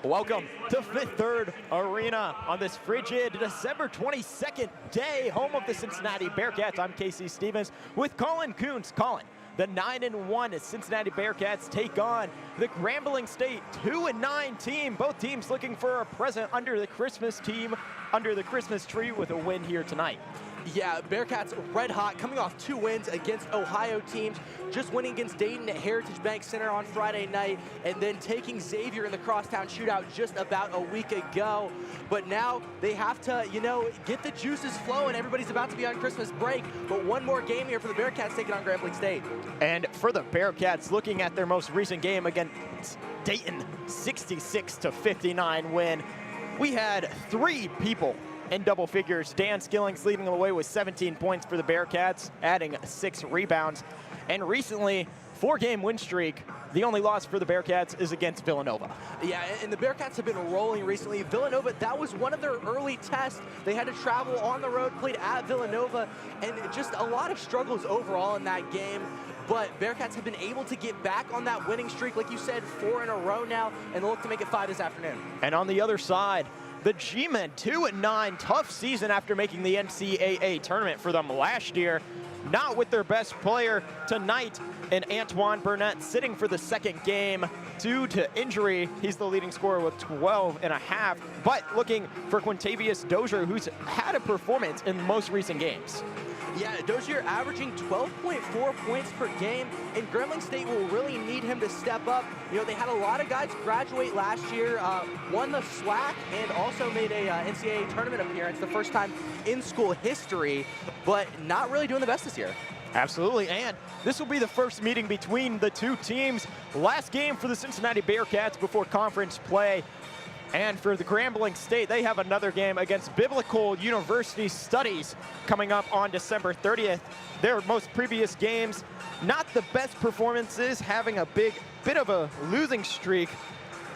Welcome to Fifth Third Arena on this frigid December 22nd day, home of the Cincinnati Bearcats. I'm Casey Stevens with Colin Coons. Colin, the 9-1 Cincinnati Bearcats take on the Grambling State 2-9 team. Both teams looking for a present under the Christmas tree with a win here tonight. Yeah, Bearcats red hot, coming off 2 wins against Ohio teams, just winning against Dayton at Heritage Bank Center on Friday night, and then taking Xavier in the crosstown shootout just about a week ago. But now they have to, get the juices flowing. Everybody's about to be on Christmas break, but one more game here for the Bearcats taking on Grambling State. And for the Bearcats, looking at their most recent game against Dayton, 66-59 win, we had 3 people in double figures. Dan Skillings leading the way with 17 points for the Bearcats, adding 6 rebounds. And recently, 4-game win streak. The only loss for the Bearcats is against Villanova. Yeah, and the Bearcats have been rolling recently. Villanova, that was one of their early tests. They had to travel on the road, played at Villanova, and just a lot of struggles overall in that game. But Bearcats have been able to get back on that winning streak, like you said, 4 in a row now, and they'll look to make it 5 this afternoon. And on the other side, the G-Men 2-9, tough season after making the NCAA tournament for them last year. Not with their best player tonight, and Antoine Burnett sitting for the second game due to injury. He's the leading scorer with 12.5, but looking for Quintavious Dozier, who's had a performance in the most recent games. Yeah, Dozier averaging 12.4 points per game, and Grambling State will really need him to step up. They had a lot of guys graduate last year, won the SWAC, and also made a NCAA tournament appearance, the first time in school history, but not really doing the best this year. Absolutely, and this will be the first meeting between the two teams. Last game for the Cincinnati Bearcats before conference play. And for the Grambling State, they have another game against Biblical University Studies coming up on December 30th. Their most previous games, not the best performances, having a bit of a losing streak.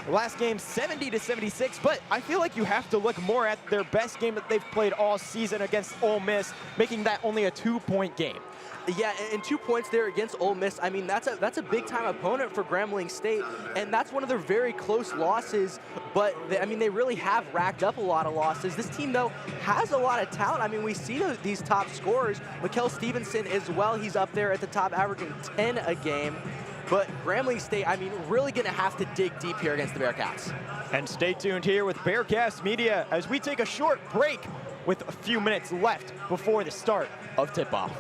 Last game 70-76, but I feel like you have to look more at their best game that they've played all season against Ole Miss, making that only a 2-point game. Yeah, and 2 points there against Ole Miss. I mean, that's a big-time opponent for Grambling State, and that's one of their very close losses. But, they really have racked up a lot of losses. This team, though, has a lot of talent. I mean, we see these top scorers. Mikael Stevenson as well. He's up there at the top, averaging 10 a game. But Grambling State, really going to have to dig deep here against the Bearcats. And stay tuned here with Bearcats Media as we take a short break with a few minutes left before the start of tip-off.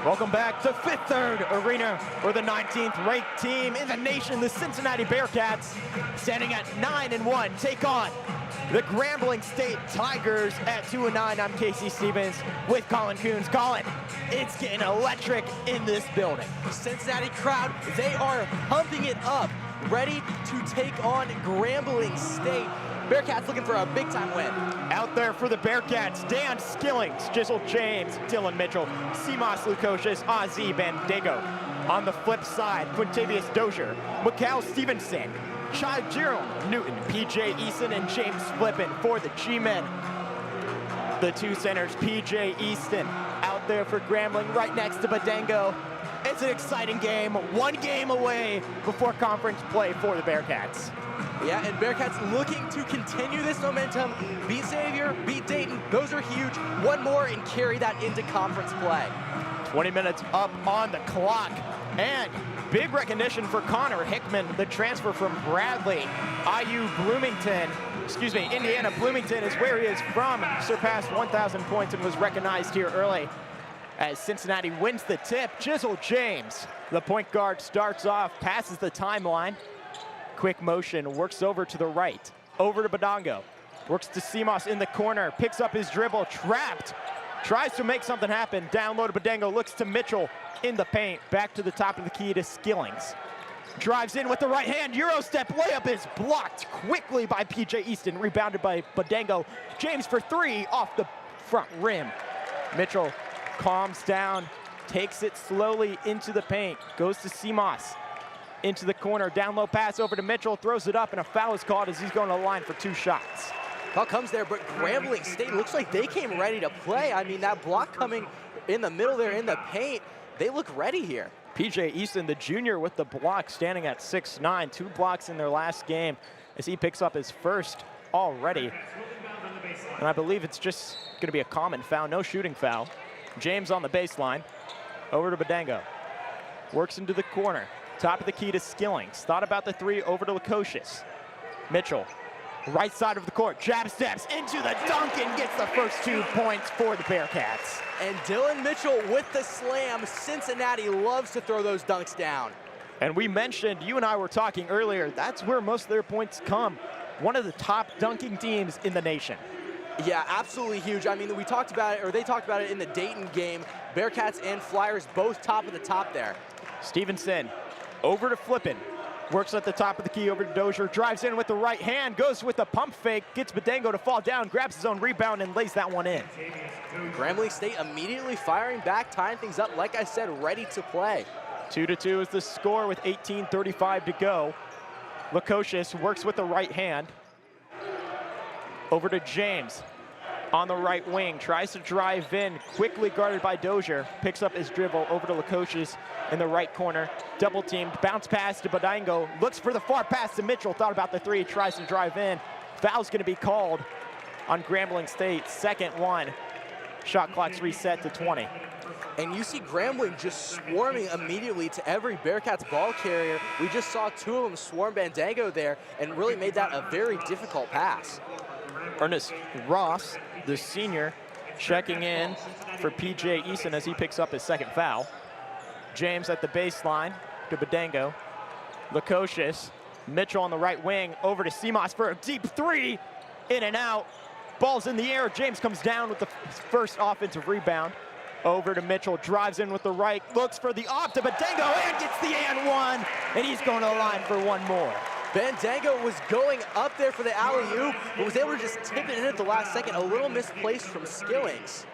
Welcome back to Fifth Third Arena, where the 19th ranked team in the nation, the Cincinnati Bearcats, standing at 9-1, take on the Grambling State Tigers at 2-9. I'm Casey Stevens with Colin Coons. Colin, it's getting electric in this building. Cincinnati crowd, they are pumping it up, ready to take on Grambling State. Bearcats looking for a big-time win. Out there for the Bearcats, Dan Skillings, Jizzle James, Dylan Mitchell, Seamus Lukosius, Ozzy Bandego. On the flip side, Quintavious Dozier, Mikal Stevenson, Chai Jerome Newton, PJ Easton, and James Flippin for the G-Men. The two centers, PJ Easton, out there for Grambling, right next to Bandego. It's an exciting game, one game away before conference play for the Bearcats. Yeah, and Bearcats looking to continue this momentum, beat Xavier, beat Dayton, those are huge. One more and carry that into conference play. 20 minutes up on the clock, and big recognition for Connor Hickman, the transfer from Bradley. Indiana Bloomington is where he is from, surpassed 1,000 points and was recognized here early as Cincinnati wins the tip. Jizzle James, the point guard, starts off, passes the timeline. Quick motion, works over to the right, over to Badongo, works to Seamus in the corner, picks up his dribble, trapped, tries to make something happen, down low to Badongo, looks to Mitchell in the paint, back to the top of the key to Skillings. Drives in with the right hand, Euro step layup is blocked quickly by PJ Easton, rebounded by Badongo. James for three off the front rim. Mitchell calms down, takes it slowly into the paint, goes to Seamus. Into the corner, down low pass over to Mitchell, throws it up, and a foul is called as he's going to the line for two shots. Foul comes there, but Grambling State looks like they came ready to play. I mean, that block coming in the middle there in the paint, they look ready here. PJ Easton, the junior, with the block, standing at 6'9", 2 blocks in their last game as he picks up his first already. And I believe it's just going to be a common foul, no shooting foul. James on the baseline, over to Badongo. Works into the corner. Top of the key to Skillings. Thought about the three, over to Lukosius. Mitchell, right side of the court, jab steps into the dunk and gets the first 2 points for the Bearcats. And Dylan Mitchell with the slam. Cincinnati loves to throw those dunks down. And we mentioned, you and I were talking earlier, that's where most of their points come. One of the top dunking teams in the nation. Yeah, absolutely huge. I mean, we talked about it, or they talked about it in the Dayton game. Bearcats and Flyers both top of the top there. Stevenson. Over to Flippin, works at the top of the key, over to Dozier, drives in with the right hand, goes with the pump fake, gets Badongo to fall down, grabs his own rebound and lays that one in. Grambling State immediately firing back, tying things up, like I said, ready to play. 2-2 is the score with 18:35 to go. Lukosius works with the right hand. Over to James on the right wing, tries to drive in, quickly guarded by Dozier, picks up his dribble over to Lukosius in the right corner, double teamed, bounce pass to Badongo, looks for the far pass to Mitchell, thought about the three, tries to drive in. Foul's gonna be called on Grambling State, second one. Shot clock's reset to 20. And you see Grambling just swarming immediately to every Bearcats ball carrier. We just saw two of them swarm Bandego there and really made that a very difficult pass. Ernest Ross, the senior, checking in for PJ Easton as he picks up his second foul. James at the baseline to Badongo. Lukosius, Mitchell on the right wing, over to Seamus for a deep three, in and out. Ball's in the air, James comes down with the first offensive rebound. Over to Mitchell, drives in with the right, looks for the off to Badongo and gets the and one, and he's going to the line for one more. Bandego was going up there for the alley-oop, but was able to just tip it in at the last second. A little misplaced from Skillings.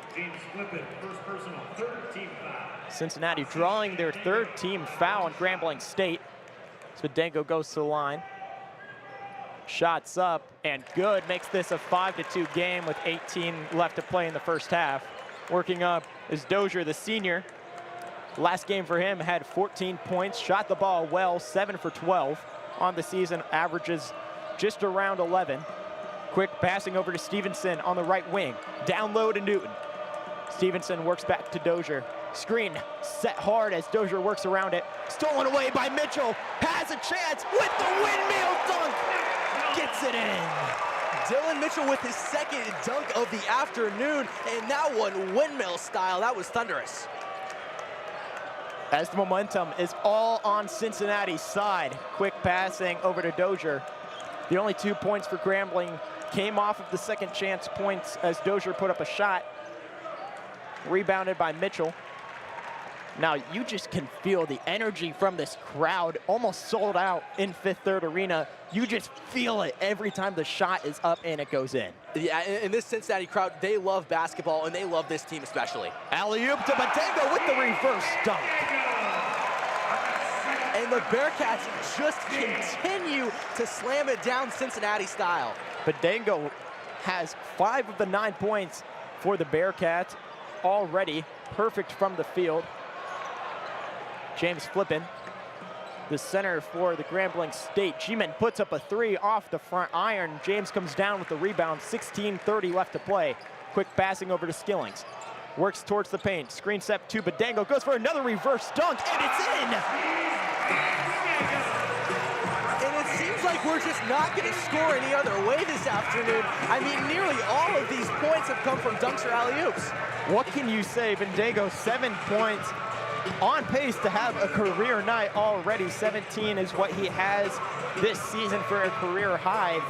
Cincinnati drawing their third team foul on Grambling State. So Badongo goes to the line. Shots up and good, makes this a 5-2 game with 18 left to play in the first half. Working up is Dozier, the senior. Last game for him had 14 points, shot the ball well, 7 for 12 on the season, averages just around 11. Quick passing over to Stevenson on the right wing, down low to Newton. Stevenson works back to Dozier. Screen set hard as Dozier works around it. Stolen away by Mitchell, has a chance with the windmill dunk, gets it in. Dylan Mitchell with his second dunk of the afternoon, and that one windmill style. That was thunderous. as the momentum is all on Cincinnati's side. Quick passing over to Dozier. The only 2 points for Grambling came off of the second chance points as Dozier put up a shot. Rebounded by Mitchell. Now you just can feel the energy from this crowd, almost sold out in Fifth Third Arena. You just feel it every time the shot is up and it goes in. Yeah, and this Cincinnati crowd, they love basketball and they love this team especially. Alley-oop to Badengo with the reverse dunk. And the Bearcats just continue to slam it down Cincinnati style. Badengo has 5 of the 9 points for the Bearcats already. Perfect from the field. James Flippin, the center for the Grambling State. G-Men puts up a 3 off the front iron. James comes down with the rebound, 16:30 left to play. Quick passing over to Skillings. Works towards the paint, screen set to Badengo, goes for another reverse dunk, and it's in! And it seems like we're just not gonna score any other way this afternoon. I mean, nearly all of these points have come from dunks or alley-oops. What can you say? Badengo, 7 points. On pace to have a career night already. 17 is what he has this season for a career high.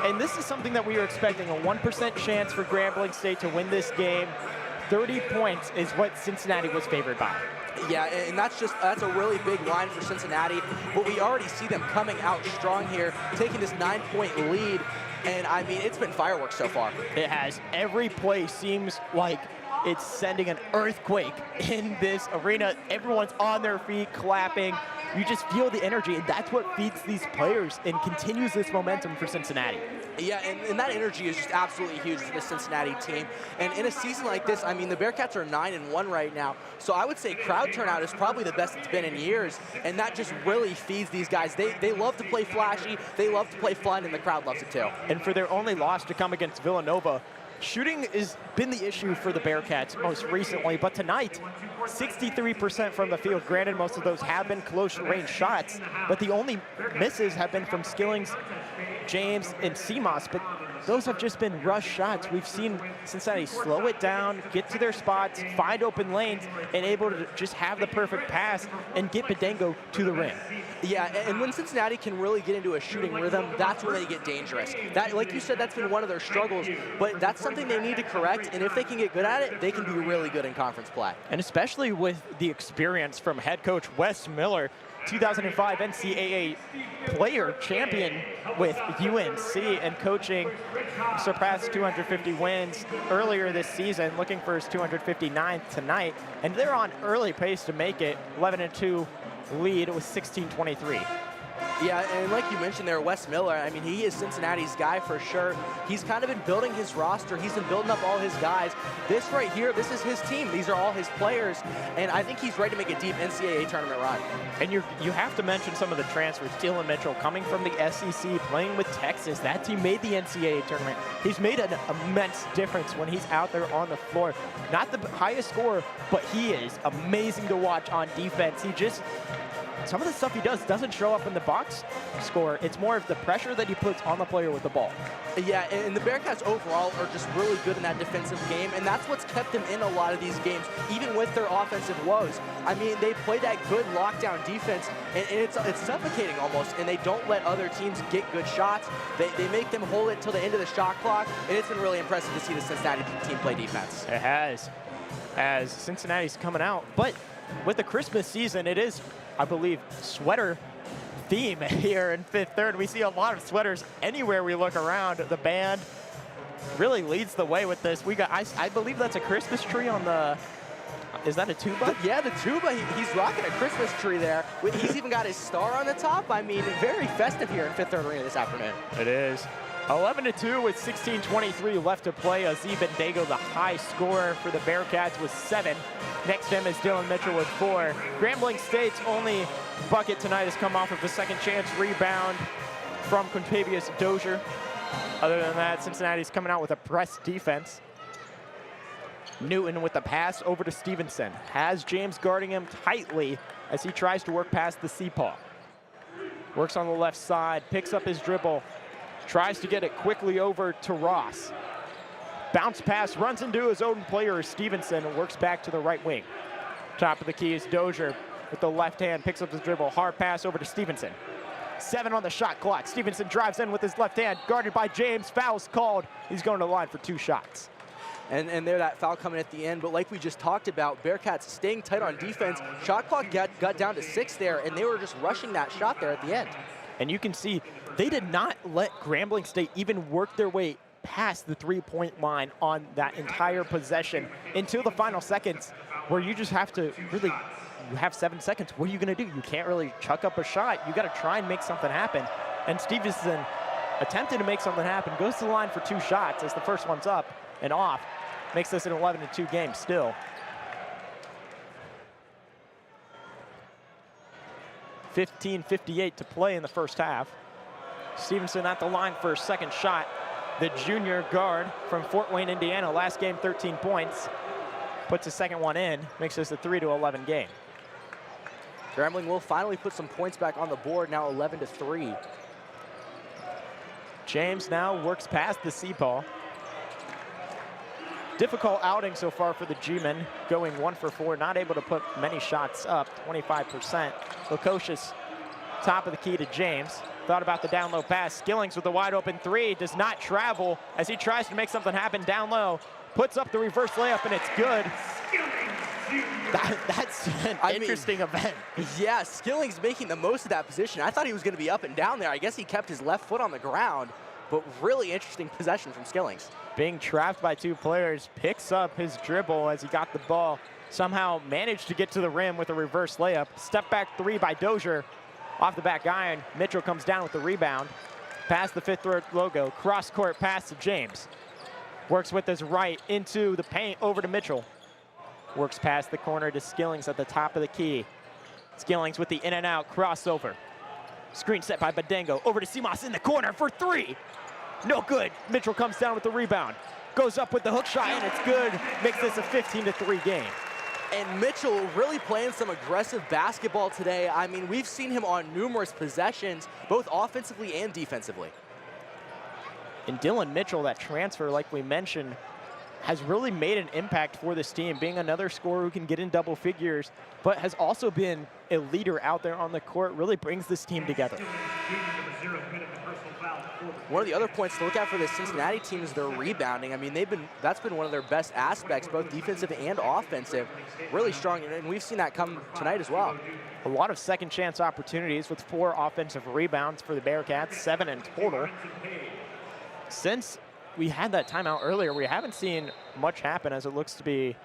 And this is something that we were expecting, a 1% chance for Grambling State to win this game. 30 points is what Cincinnati was favored by. Yeah, and that's a really big line for Cincinnati, but we already see them coming out strong here, taking this 9-point lead. And I mean, it's been fireworks so far. It has. Every play seems like it's sending an earthquake in this arena. Everyone's on their feet, clapping. You just feel the energy, and that's what feeds these players and continues this momentum for Cincinnati. Yeah, and that energy is just absolutely huge for the Cincinnati team. And in a season like this, I mean, the Bearcats are 9-1 right now. So I would say crowd turnout is probably the best it's been in years. And that just really feeds these guys. They love to play flashy, they love to play fun, and the crowd loves it too. And for their only loss to come against Villanova, shooting has been the issue for the Bearcats most recently, but tonight, 63% from the field. Granted, most of those have been close-range shots, but the only misses have been from Skillings, James, and Seamoss, but those have just been rush shots. We've seen Cincinnati slow it down, get to their spots, find open lanes, and able to just have the perfect pass and get Badengo to the rim. Yeah, and when Cincinnati can really get into a shooting rhythm, that's when they get dangerous. That, like you said, that's been one of their struggles, but that's something they need to correct, and if they can get good at it, they can be really good in conference play. And especially with the experience from head coach Wes Miller, 2005 NCAA player champion with UNC, and coaching surpassed 250 wins earlier this season, looking for his 259th tonight, and they're on early pace to make it. 11-2 lead with 16:23. Yeah, and like you mentioned there, Wes Miller, I mean, he is Cincinnati's guy for sure. He's kind of been building his roster. He's been building up all his guys. This right here, this is his team. These are all his players, and I think he's ready to make a deep NCAA tournament run. And you have to mention some of the transfers. Dylan Mitchell coming from the SEC, playing with Texas. That team made the NCAA tournament. He's made an immense difference when he's out there on the floor. Not the highest scorer, but he is amazing to watch on defense. He just, some of the stuff he does doesn't show up in the box score. It's more of the pressure that he puts on the player with the ball. Yeah, and the Bearcats overall are just really good in that defensive game, and that's what's kept them in a lot of these games, even with their offensive woes. I mean, they play that good lockdown defense, and it's suffocating almost, and they don't let other teams get good shots. They make them hold it till the end of the shot clock, and it's been really impressive to see the Cincinnati team play defense. It has, as Cincinnati's coming out. But with the Christmas season, it is, I believe, sweater theme here in Fifth Third. We see a lot of sweaters anywhere we look around. The band really leads the way with this. We got, I believe that's a Christmas tree on the, is that a tuba? Yeah, the tuba, he's rocking a Christmas tree there. He's even got his star on the top. I mean, very festive here in Fifth Third Arena this afternoon. It is. 11-2 with 16:23 left to play. Azib Badengo, the high scorer for the Bearcats, with 7. Next to him is Dylan Mitchell with 4. Grambling State's only bucket tonight has come off of the second chance rebound from Quintavious Dozier. Other than that, Cincinnati's coming out with a press defense. Newton with the pass over to Stevenson. Has James guarding him tightly as he tries to work past the C-paw. Works on the left side, picks up his dribble, tries to get it quickly over to Ross. Bounce pass, runs into his own player, Stevenson, and works back to the right wing. Top of the key is Dozier. with the left hand, picks up the dribble, hard pass over to Stevenson. 7 on the shot clock. Stevenson drives in with his left hand, guarded by James. Foul's called. He's going to the line for 2 shots. And there, that foul coming at the end. But like we just talked about, Bearcats staying tight on defense. Shot clock got down to 6 there, and they were just rushing that shot there at the end. And you can see they did not let Grambling State even work their way past the 3-point line on that entire possession until the final seconds, where you just have to really, you have 7 seconds. What are you going to do? You can't really chuck up a shot. You got to try and make something happen. And Stevenson attempted to make something happen, goes to the line for 2 shots as the first one's up and off. Makes this an 11-2 game still. 15:58 to play in the first half. Stevenson at the line for a second shot. The junior guard from Fort Wayne, Indiana, last game 13 points. Puts a second one in, makes this a 3-11 game. Grambling will finally put some points back on the board, now 11-3. James now works past the C-ball. Difficult outing so far for the G-men, going 1 for 4, not able to put many shots up, 25%. Lukosius, top of the key to James. Thought about the down low pass. Skillings with a wide open 3, does not travel as he tries to make something happen down low. Puts up the reverse layup and it's good. That's an interesting event. Yeah, Skillings making the most of that position. I thought he was going to be up and down there. I guess he kept his left foot on the ground, but really interesting possession from Skillings. Being trapped by 2 players, picks up his dribble as he got the ball. Somehow managed to get to the rim with a reverse layup. Step back 3 by Dozier. Off the back iron, Mitchell comes down with the rebound. Past the 5th row logo, cross court pass to James. Works with his right into the paint, over to Mitchell. Works past the corner to Skillings at the top of the key. Skillings with the in and out crossover. Screen set by Badengo, over to Simas in the corner for 3. No good. Mitchell comes down with the rebound. Goes up with the hook shot and it's good. Makes this a 15-3 game. And Mitchell really playing some aggressive basketball today. I mean, we've seen him on numerous possessions, both offensively and defensively. And Dylan Mitchell, that transfer, like we mentioned, has really made an impact for this team, being another scorer who can get in double figures, but has also been a leader out there on the court, really brings this team together. One of the other points to look at for the Cincinnati team is their rebounding. I mean, that's been one of their best aspects, both defensive and offensive. Really strong, and we've seen that come tonight as well. A lot of second chance opportunities with 4 offensive rebounds for the Bearcats, 7 in total. Since we had that timeout earlier, we haven't seen much happen, as it looks to be a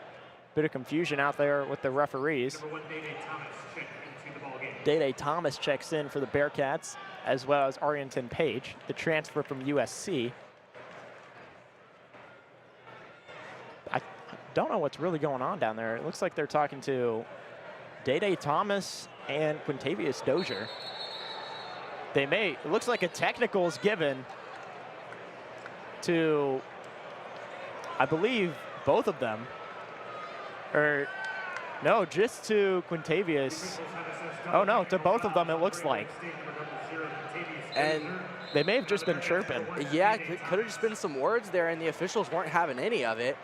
bit of confusion out there with the referees. Day Thomas checks in for the Bearcats, as well as Arlington Page, the transfer from USC. I don't know what's really going on down there. It looks like they're talking to Day Thomas and Quintavious Dozier. It looks like a technical is given to, I believe, both of them. Or, no, just to Quintavious. Oh no, to both of them it looks like. And they may have just been chirping. Yeah, it could have just been some words there, and the officials weren't having any of it.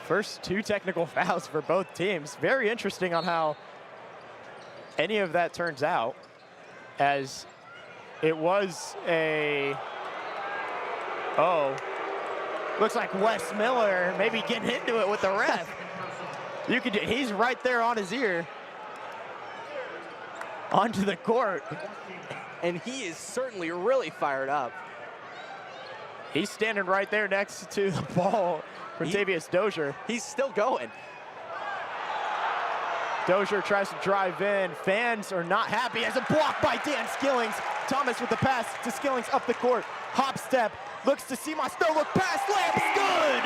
First 2 technical fouls for both teams. Very interesting on how any of that turns out, as it was a, looks like Wes Miller maybe getting into it with the ref. He's right there on his ear. Onto the court. And he is certainly really fired up. He's standing right there next to the ball for Quintavious Dozier. He's still going. Dozier tries to drive in. Fans are not happy as a block by Dan Skillings. Thomas with the pass to Skillings up the court. Hop step, looks to Simas, no look pass, layup's good!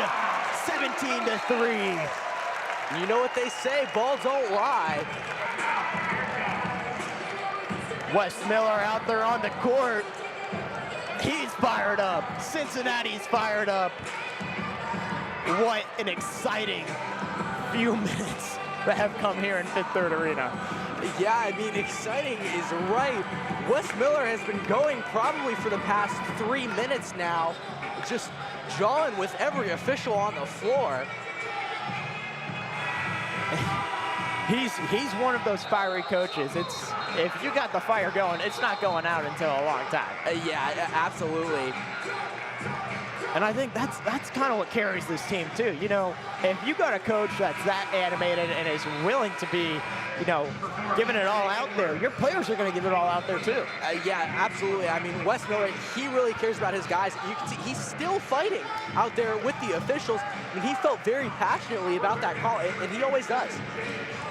17-3. You know what they say, balls don't lie. Wes Miller out there on the court. He's fired up. Cincinnati's fired up. What an exciting few minutes that have come here in Fifth Third Arena. Yeah, I mean, exciting is right. Wes Miller has been going probably for the past 3 minutes now, just jawing with every official on the floor. He's one of those fiery coaches. It's if you got the fire going, it's not going out until a long time. Yeah, absolutely. And I think that's kind of what carries this team too. You know, if you got a coach that's that animated and is willing to be, you know, giving it all out there, your players are going to give it all out there too. Yeah, absolutely. I mean, Wes Miller, he really cares about his guys. You can see he's still fighting out there with the officials. I mean, he felt very passionately about that call, and he always does.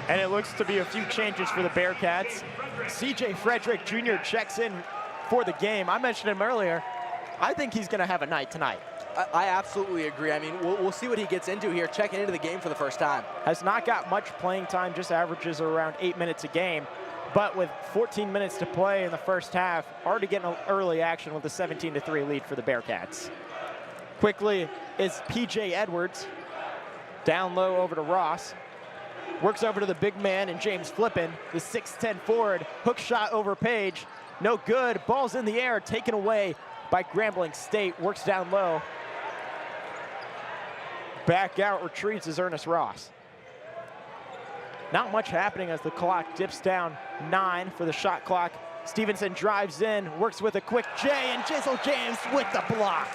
And it looks to be a few changes for the Bearcats. CJ Frederick Jr. checks in for the game. I mentioned him earlier. I think he's going to have a night tonight. I absolutely agree. I mean, we'll see what he gets into here, checking into the game for the first time. Has not got much playing time, just averages around 8 minutes a game. But with 14 minutes to play in the first half, already getting an early action with a 17-3 lead for the Bearcats. Quickly is P.J. Edwards. Down low over to Ross. Works over to the big man and James Flippin, the 6'10 forward. Hook shot over Page. No good. Ball's in the air, taken away by Grambling State. Works down low. Back out, retreats is Ernest Ross. Not much happening as the clock dips down 9 for the shot clock. Stevenson drives in, works with a quick J, and Jizzle James with the block.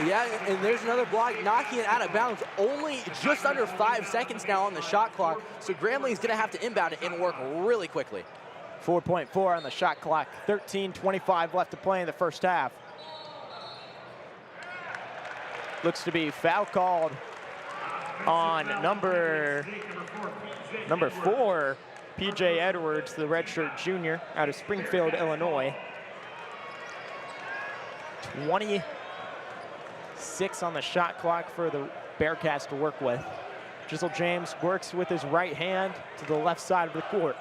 Yeah, and there's another block, knocking it out of bounds. Only just under 5 seconds now on the shot clock, so Grambling's gonna have to inbound it and work really quickly. 4.4 on the shot clock, 13:25 left to play in the first half. Looks to be foul called on number 4, P.J. Edwards, the redshirt junior out of Springfield, Illinois. 26 on the shot clock for the Bearcats to work with. Jizzle James works with his right hand to the left side of the court.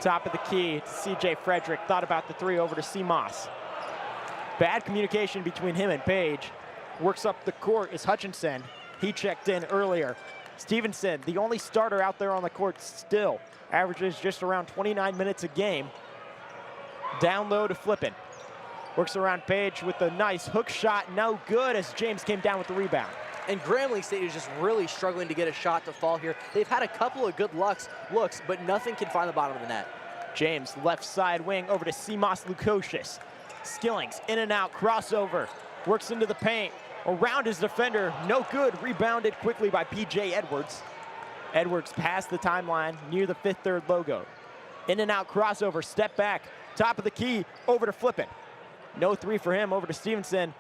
Top of the key to C.J. Frederick, thought about the 3 over to Seamoss. Bad communication between him and Page. Works up the court is Hutchinson. He checked in earlier. Stevenson, the only starter out there on the court still, averages just around 29 minutes a game. Down low to Flippin. Works around Page with a nice hook shot, no good as James came down with the rebound. And Grambling State is just really struggling to get a shot to fall here. They've had a couple of good looks, but nothing can find the bottom of the net. James, left side wing over to Seamoss Lukosius. Skillings, in and out, crossover. Works into the paint, around his defender, no good. Rebounded quickly by P.J. Edwards. Edwards past the timeline near the 5th third logo. In and out crossover, step back, top of the key, over to Flippin. No 3 for him, over to Stevenson.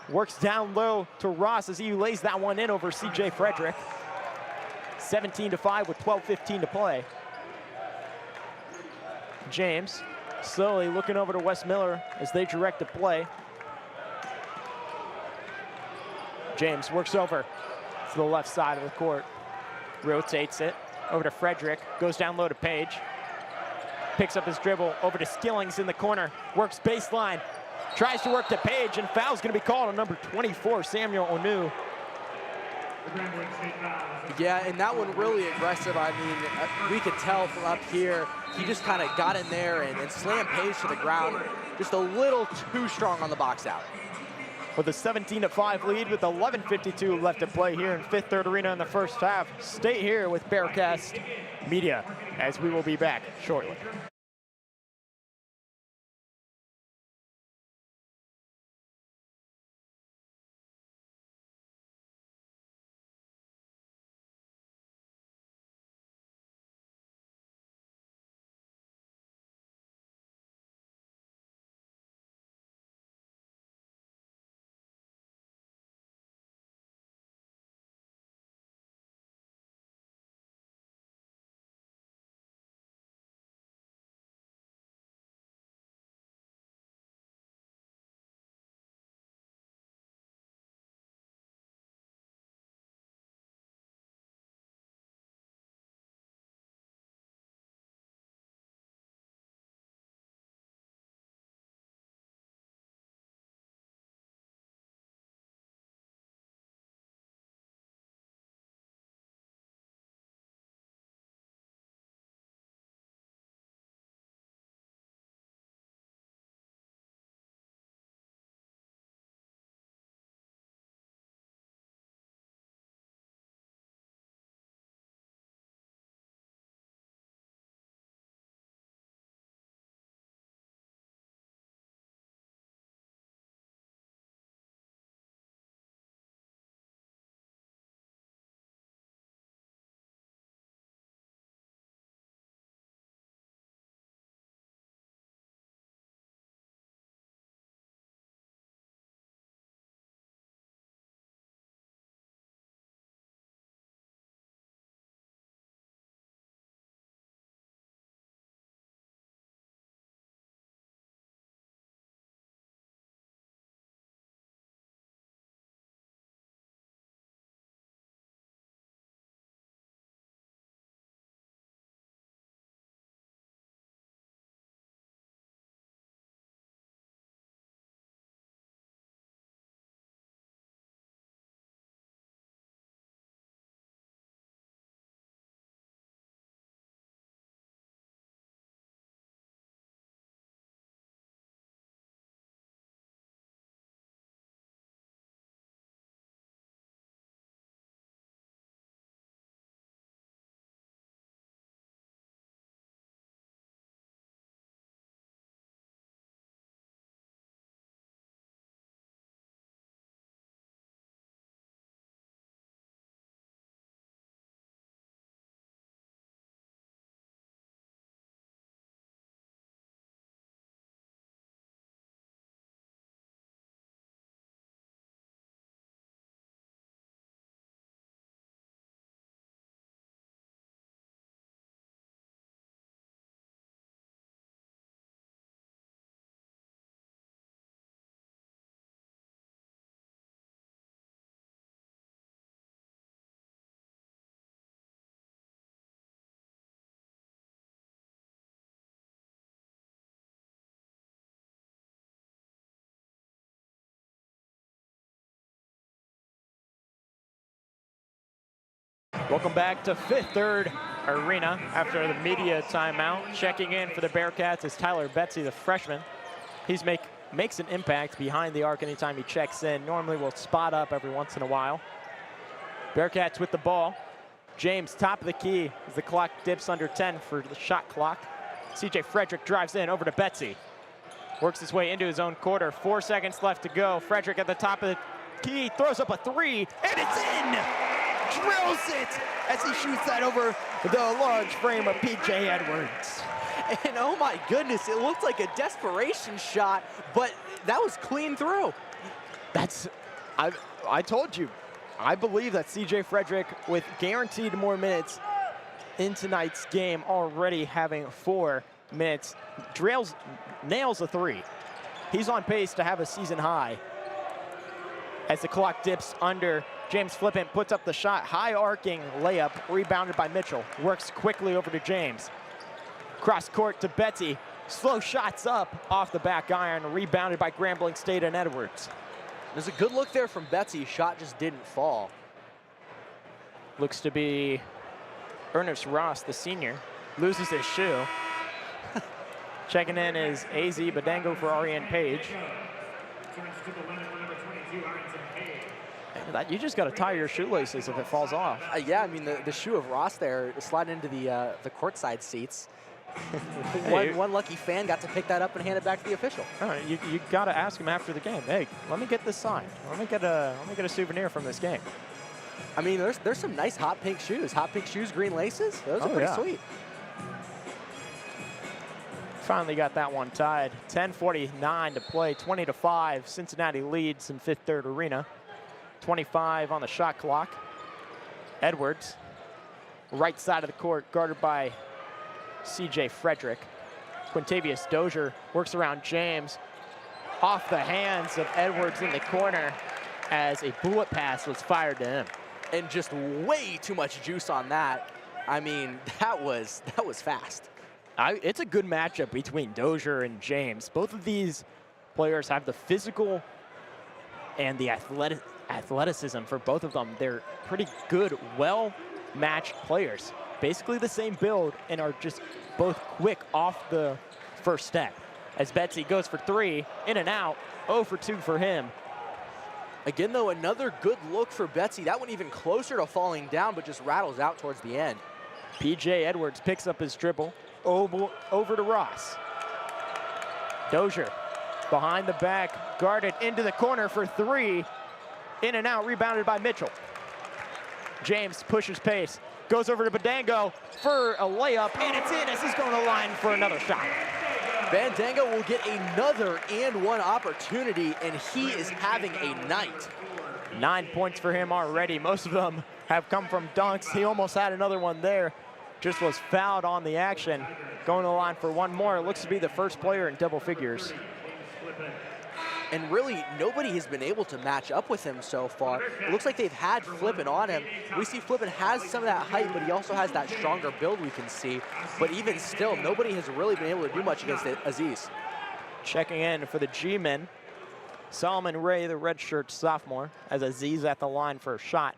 Works down low to Ross as he lays that one in over C.J. Frederick. 17-5 with 12:15 to play. James slowly looking over to Wes Miller as they direct the play. James works over to the left side of the court. Rotates it over to Frederick. Goes down low to Page. Picks up his dribble over to Skillings in the corner. Works baseline. Tries to work to Page, and foul's going to be called on number 24, Samuel Onu. Yeah, and that one really aggressive. I mean, we could tell from up here, he just kind of got in there and slammed Page to the ground. Just a little too strong on the box out. With a 17-5 lead with 11:52 left to play here in Fifth Third Arena in the first half. Stay here with Bearcast Media as we will be back shortly. Welcome back to Fifth Third Arena after the media timeout. Checking in for the Bearcats is Tyler Betsy, the freshman. He's makes an impact behind the arc anytime he checks in. Normally will spot up every once in a while. Bearcats with the ball. James, top of the key as the clock dips under 10 for the shot clock. CJ Frederick drives in over to Betsy. Works his way into his own quarter. 4 seconds left to go. Frederick at the top of the key, throws up a three, and it's in! Drills it as he shoots that over the large frame of PJ Edwards. And oh my goodness, it looked like a desperation shot, but that was clean through. I told you, I believe that CJ Frederick, with guaranteed more minutes in tonight's game, already having 4 minutes, nails a three. He's on pace to have a season high. As the clock dips under, James Flippant puts up the shot, high arcing layup, rebounded by Mitchell. Works quickly over to James. Cross court to Betsy, slow shots up off the back iron, rebounded by Grambling State and Edwards. There's a good look there from Betsy, shot just didn't fall. Looks to be Ernest Ross, the senior, loses his shoe. Checking in is AZ Badango for Ariane Page. You just got to tie your shoelaces if it falls off. Yeah, I mean, the shoe of Ross there sliding into the courtside seats. One lucky fan got to pick that up and hand it back to the official. All right, you got to ask him after the game. Hey, let me get this signed. Let me get a souvenir from this game. I mean, there's some nice hot pink shoes. Hot pink shoes, green laces. Those are pretty sweet. Finally got that one tied. 10:49 to play. 20-5. Cincinnati leads in Fifth Third Arena. 25 on the shot clock. Edwards, right side of the court, guarded by CJ Frederick. Quintavious Dozier works around James. Off the hands of Edwards in the corner as a bullet pass was fired to him. And just way too much juice on that. I mean, that was fast. It's a good matchup between Dozier and James. Both of these players have the physical and the athleticism for both of them. They're pretty good, well-matched players. Basically the same build and are just both quick off the first step. As Betsy goes for 3, in and out, 0 for 2 for him. Again, though, another good look for Betsy. That one even closer to falling down, but just rattles out towards the end. PJ Edwards picks up his dribble, over to Ross. Dozier behind the back, guarded into the corner for 3. In and out, rebounded by Mitchell. James pushes pace, goes over to Badango for a layup, and it's in as he's going to line for another shot. Bandango will get another and one opportunity, and he is having a night. 9 points for him already. Most of them have come from dunks. He almost had another one there. Just was fouled on the action. Going to the line for one more. It looks to be the first player in double figures. And really, nobody has been able to match up with him so far. It looks like they've had Flippin on him. We see Flippin has some of that height, but he also has that stronger build we can see. But even still, nobody has really been able to do much against Aziz. Checking in for the G-men, Solomon Ray, the redshirt sophomore, as Aziz at the line for a shot.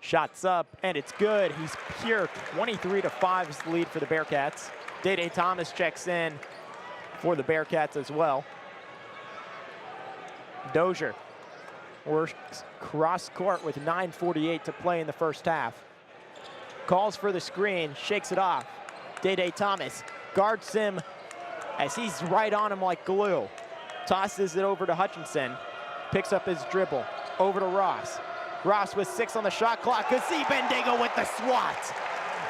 Shots up, and it's good. He's pure. 23-5 is the lead for the Bearcats. Day-Day Thomas checks in for the Bearcats as well. Dozier works cross court with 9:48 to play in the first half. Calls for the screen, shakes it off. Day-Day Thomas guards him as he's right on him like glue. Tosses it over to Hutchinson, picks up his dribble, over to Ross. Ross with 6 on the shot clock. Could see Bandango with the swat.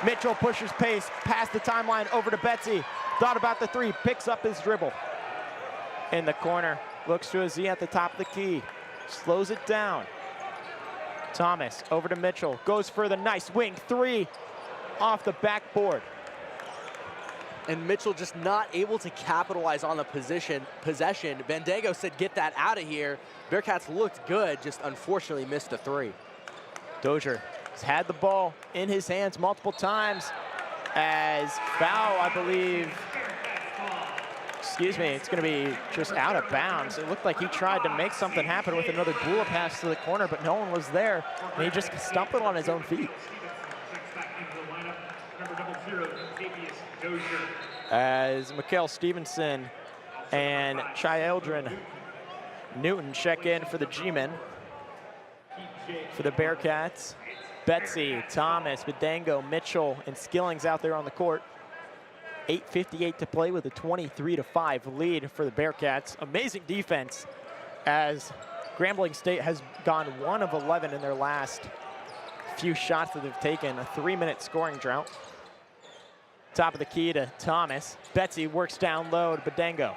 Mitchell pushes pace past the timeline over to Betsy. Thought about the 3, picks up his dribble. In the corner, looks to Aziz at the top of the key. Slows it down. Thomas over to Mitchell. Goes for the nice wing 3 off the backboard. And Mitchell just not able to capitalize on the possession. Bandango said, get that out of here. Bearcats looked good, just unfortunately missed a 3. Dozier has had the ball in his hands multiple times as foul, I believe. Excuse me, it's going to be just out of bounds. It looked like he tried to make something happen with another bullet pass to the corner, but no one was there, and he just stumbled on his own feet. As Mikhail Stevenson and Children Newton check in for the G-men. For the Bearcats, Betsy, Thomas, Badango, Mitchell, and Skillings out there on the court. 8:58 to play with a 23-5 lead for the Bearcats. Amazing defense as Grambling State has gone 1 of 11 in their last few shots that they've taken. A 3-minute scoring drought. Top of the key to Thomas. Betsy works down low to Badango.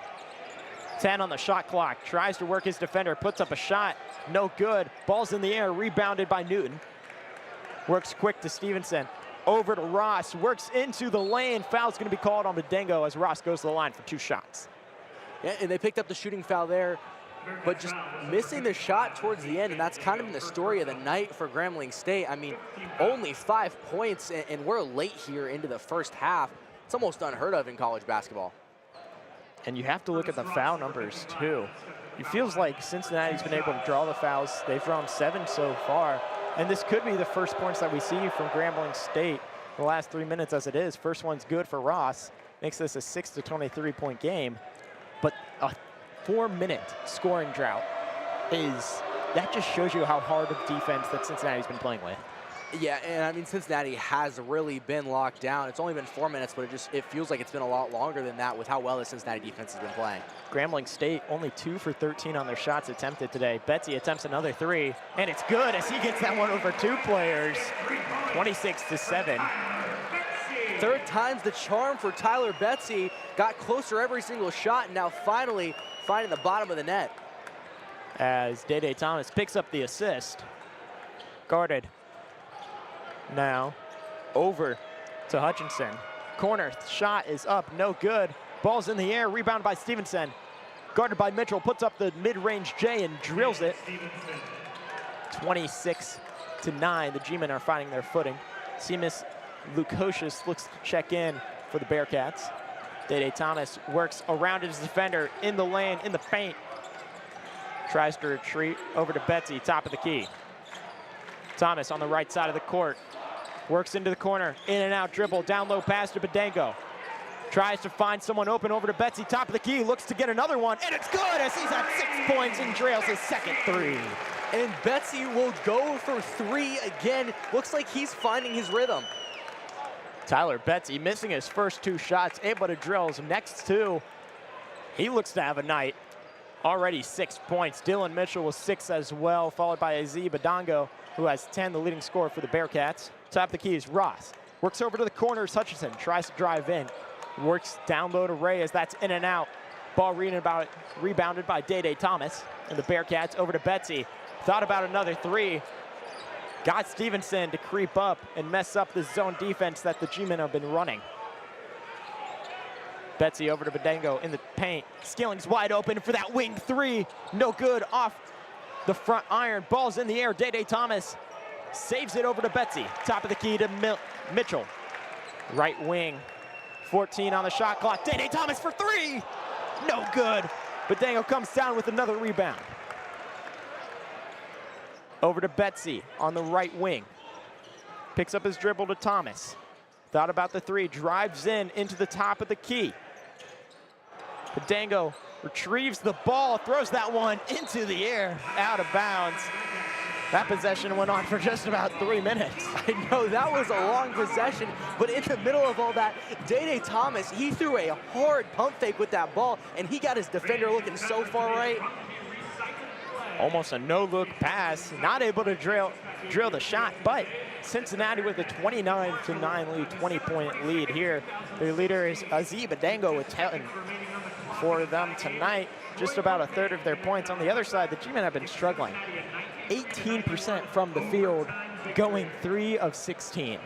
10 on the shot clock, tries to work his defender, puts up a shot, no good. Ball's in the air, rebounded by Newton. Works quick to Stevenson, over to Ross, works into the lane. Foul's gonna be called on Badango as Ross goes to the line for 2 shots. Yeah, and they picked up the shooting foul there, but just missing the shot towards the end, and that's kind of been the story of the night for Grambling State. I mean, only 5 points, and we're late here into the first half. It's almost unheard of in college basketball. And you have to look at the foul numbers too. It feels like Cincinnati's been able to draw the fouls. They've drawn 7 so far. And this could be the first points that we see from Grambling State the last 3 minutes as it is. First one's good for Ross. Makes this a 6 to 23 point game. But a 4-minute scoring drought that just shows you how hard of defense that Cincinnati's been playing with. Yeah, and I mean, Cincinnati has really been locked down. It's only been 4 minutes, but it feels like it's been a lot longer than that with how well the Cincinnati defense has been playing. Grambling State only 2 for 13 on their shots attempted today. Betsy attempts another 3, and it's good as he gets that one over 2 players. 26-7. Third time's the charm for Tyler Betsy. Got closer every single shot, and now finally finding the bottom of the net. As Day Thomas picks up the assist. Guarded. Now over to Hutchinson. Corner shot is up, no good. Ball's in the air, rebounded by Stevenson. Guarded by Mitchell, puts up the mid-range J and drills it. 26-9, the G-men are finding their footing. Seamus Lukosius looks to check in for the Bearcats. Day Thomas works around his defender in the lane, in the paint. Tries to retreat over to Betsy, top of the key. Thomas on the right side of the court. Works into the corner, in and out dribble, down low pass to Badango. Tries to find someone open over to Betsy, top of the key, looks to get another one, and it's good as he's at 6 points and trails his second 3. And Betsy will go for 3 again. Looks like he's finding his rhythm. Tyler Betsy missing his first 2 shots, able to drill his next 2. He looks to have a night. Already 6 points. Dylan Mitchell with 6 as well, followed by Aziz Badango, who has 10, the leading scorer for the Bearcats. Top of the key is Ross. Works over to the corners. Hutchinson tries to drive in. Works down low to Ray as that's in and out. Ball rebounded by Day Thomas. And the Bearcats over to Betsy. Thought about another 3. Got Stevenson to creep up and mess up the zone defense that the G-men have been running. Betsy over to Badango in the paint. Skilling's wide open for that wing 3. No good, off the front iron. Ball's in the air. Day Thomas saves it over to Betsy. Top of the key to Mitchell. Right wing. 14 on the shot clock. Day Thomas for 3. No good. Badango comes down with another rebound. Over to Betsy on the right wing. Picks up his dribble to Thomas. Thought about the 3. Drives into the top of the key. Badango retrieves the ball, throws that one into the air, out of bounds. That possession went on for just about 3 minutes. I know, that was a long possession, but in the middle of all that, Day Thomas, he threw a hard pump fake with that ball, and he got his defender looking so far right. Almost a no-look pass, not able to drill the shot, but Cincinnati with a 29-9 lead, 20-point lead here. Their leader is Aziz Badango with 10 for them tonight. Just about a third of their points. On the other side, the G-men have been struggling. 18% from the field, going 3 of 16.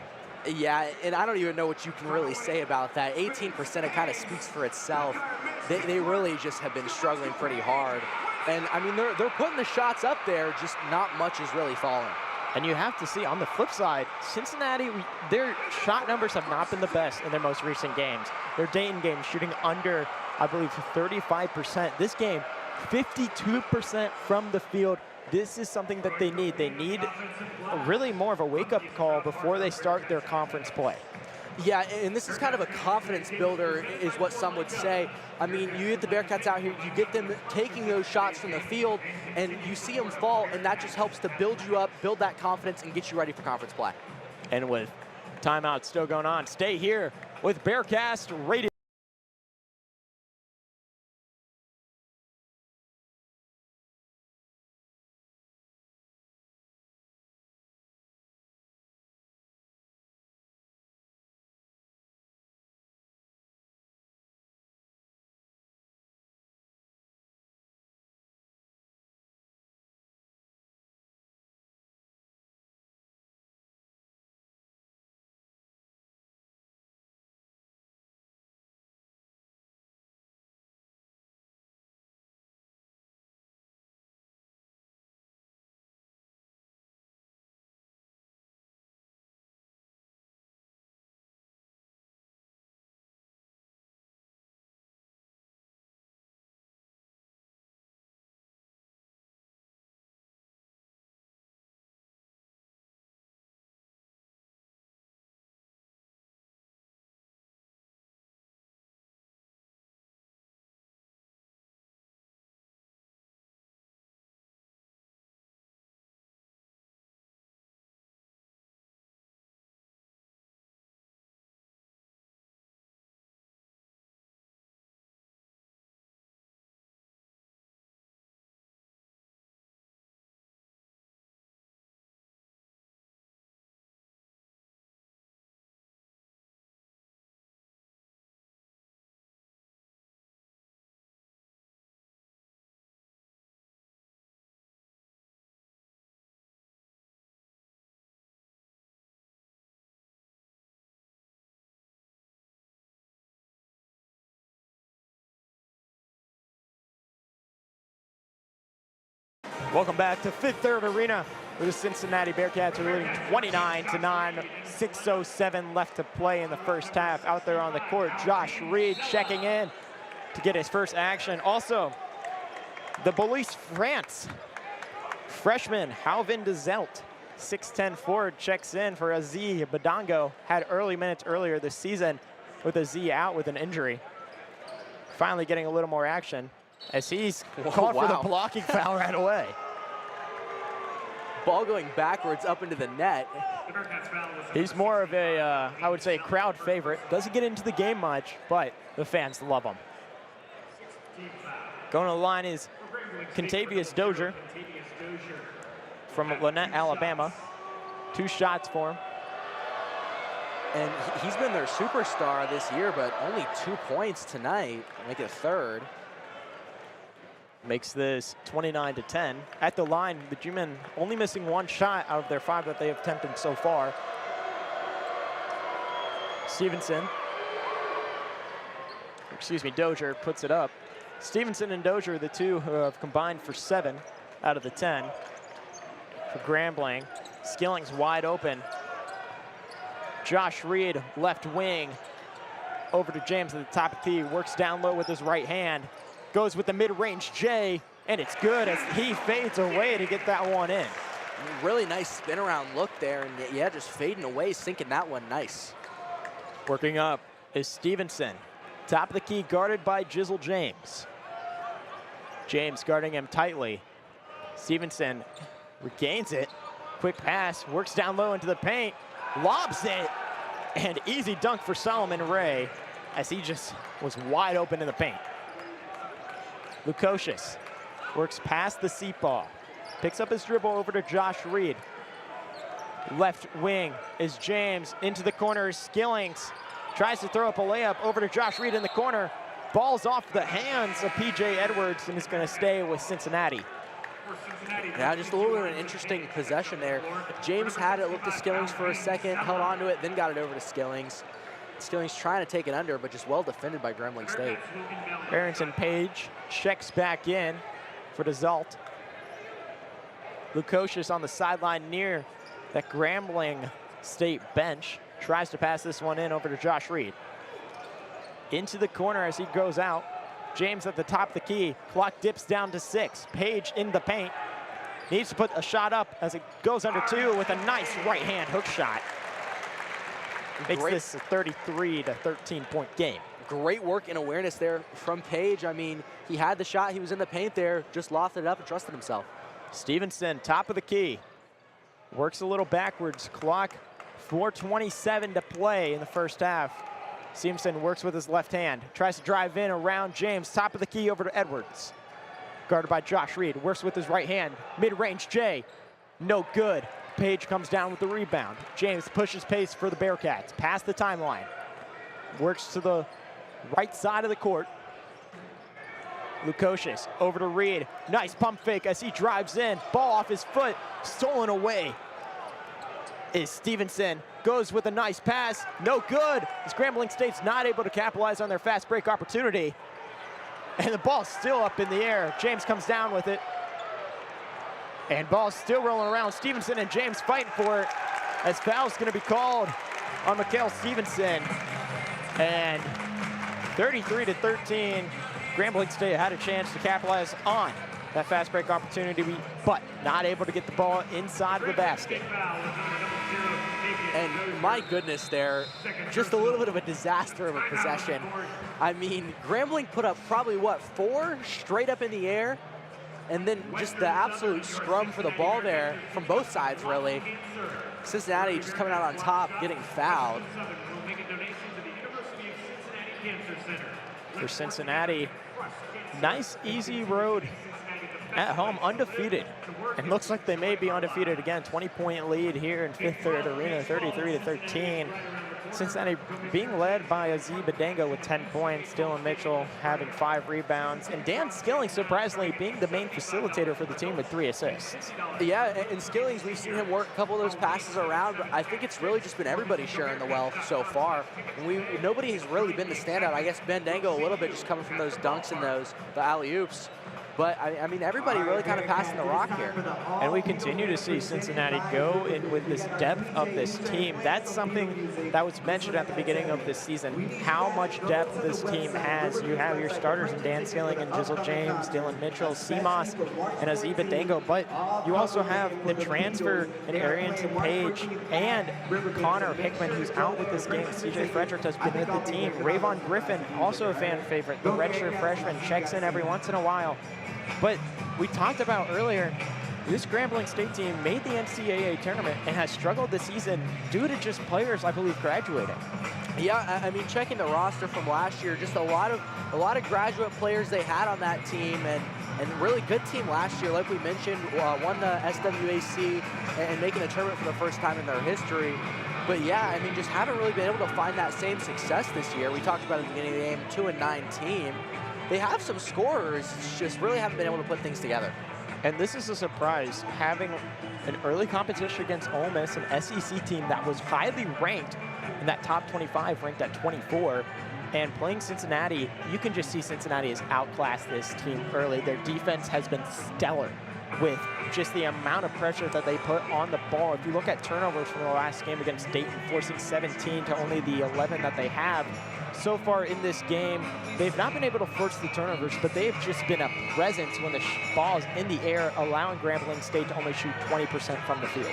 Yeah, and I don't even know what you can really say about that. 18%, it kind of speaks for itself. They really just have been struggling pretty hard. And I mean, they're putting the shots up there, just not much is really falling. And you have to see, on the flip side, Cincinnati, their shot numbers have not been the best in their most recent games. Their Dayton game shooting under, I believe, 35%. This game, 52% from the field. This is something that they need. They need really more of a wake-up call before they start their conference play. Yeah, and this is kind of a confidence builder is what some would say. I mean, you get the Bearcats out here, you get them taking those shots from the field, and you see them fall, and that just helps to build you up, build that confidence, and get you ready for conference play. And with timeout still going on, stay here with Bearcast Radio. Welcome back to Fifth Third Arena, where the Cincinnati Bearcats are leading 29-9, 6:07 left to play in the first half. Out there on the court, Josh Reed checking in to get his first action. Also, the Police France freshman Halvin DeZelt, 6'10" forward, checks in for Aziz Badango. Had early minutes earlier this season with Aziz out with an injury. Finally getting a little more action as he's called for the blocking foul right away. Ball going backwards up into the net. He's more of a, I would say, crowd favorite. Doesn't get into the game much, but the fans love him. Going to the line is Contavious Dozier from Lynette, Alabama. 2 shots for him. And he's been their superstar this year, but only 2 points tonight. Make it third. Makes this 29-10. At the line, the G-men only missing 1 shot out of their 5 that they have attempted so far. Dozier puts it up. Stevenson and Dozier, the 2 who have combined for 7 out of the 10. For Grambling, Skilling's wide open. Josh Reed, left wing, over to James at the top of the key, works down low with his right hand. Goes with the mid-range J, and it's good as he fades away to get that one in. Really nice spin around look there, and yeah, just fading away, sinking that one nice. Working up is Stevenson. Top of the key, guarded by Jizzle James. James guarding him tightly. Stevenson regains it. Quick pass, works down low into the paint, lobs it, and easy dunk for Solomon Ray as he just was wide open in the paint. Lukosius works past the seat ball, picks up his dribble over to Josh Reed. Left wing is James, into the corner is Skillings. Tries to throw up a layup over to Josh Reed in the corner. Ball's off the hands of P.J. Edwards and is going to stay with Cincinnati. Yeah, just a little bit of an interesting possession there. James had it, looked to Skillings for a second, held on to it, then got it over to Skillings. Skillings trying to take it under, but just well defended by Grambling State. Barrington Page checks back in for DeZalt. Lukosius on the sideline near that Grambling State bench. Tries to pass this one in over to Josh Reed. Into the corner as he goes out. James at the top of the key. Clock dips down to 6. Page in the paint. Needs to put a shot up as it goes under 2 with a nice right-hand hook shot. Makes this a 33 to 13 point game. Great work and awareness there from Page. I mean, he had the shot, he was in the paint there, just lofted it up and trusted himself. Stevenson, top of the key. Works a little backwards. Clock, 4:27 to play in the first half. Stevenson works with his left hand. Tries to drive in around James. Top of the key over to Edwards. Guarded by Josh Reed. Works with his right hand. Mid-range Jay. No good. Page comes down with the rebound. James pushes pace for the Bearcats. Past the timeline. Works to the right side of the court. Lukosius over to Reed. Nice pump fake as he drives in. Ball off his foot. Stolen away is Stevenson. Goes with a nice pass. No good. As Grambling State's not able to capitalize on their fast break opportunity. And the ball's still up in the air. James comes down with it. And ball's still rolling around. Stevenson and James fighting for it. As foul's going to be called on Mikael Stevenson. And 33 to 13. Grambling State had a chance to capitalize on that fast break opportunity, but not able to get the ball inside of the basket. And my goodness there, just a little bit of a disaster of a possession. I mean, Grambling put up probably, what, 4 straight up in the air? And then just the absolute scrum for the ball there from both sides, really. Cincinnati just coming out on top, getting fouled. For Cincinnati, nice, easy road at home, undefeated. And looks like they may be undefeated again. 20-point lead here in Fifth Third Arena, 33 to 13. Cincinnati being led by Azib Adengo with 10 points, Dylan Mitchell having 5 rebounds, and Dan Skilling surprisingly being the main facilitator for the team with 3 assists. Yeah, and Skillings, we've seen him work a couple of those passes around, but I think it's really just been everybody sharing the wealth so far. Nobody has really been the standout. I guess Ben Dango a little bit just coming from those dunks and the alley-oops. But, I mean, everybody really kind of passing the rock here. And we continue to see Cincinnati go in with this depth of this team. That's something that was mentioned at the beginning of this season, how much depth this team has. You have your starters in Dan Skilling and Jizzle James, Dylan Mitchell, Seamoss, and Azib Adengo. But you also have the transfer in Arrington Page and Connor Hickman, who's out with this game. CJ Frederick has been with the team. Rayvon Griffin, also a fan favorite. The redshirt freshman checks in every once in a while. But we talked about earlier, this Grambling State team made the NCAA tournament and has struggled this season due to just players, I believe, graduating. Yeah, I mean, checking the roster from last year, just a lot of graduate players they had on that team, and really good team last year, like we mentioned, won the SWAC and making a tournament for the first time in their history. But yeah, I mean, just haven't really been able to find that same success this year. We talked about at the beginning of the game, 2-9 team. They have some scorers, just really haven't been able to put things together. And this is a surprise, having an early competition against Ole Miss, an SEC team that was highly ranked in that top 25, ranked at 24, and playing Cincinnati. You can just see Cincinnati has outclassed this team early. Their defense has been stellar with just the amount of pressure that they put on the ball. If you look at turnovers from the last game against Dayton, forcing 17 to only the 11 that they have. So far in this game, they've not been able to force the turnovers, but they've just been a presence when the ball is in the air, allowing Grambling State to only shoot 20% from the field.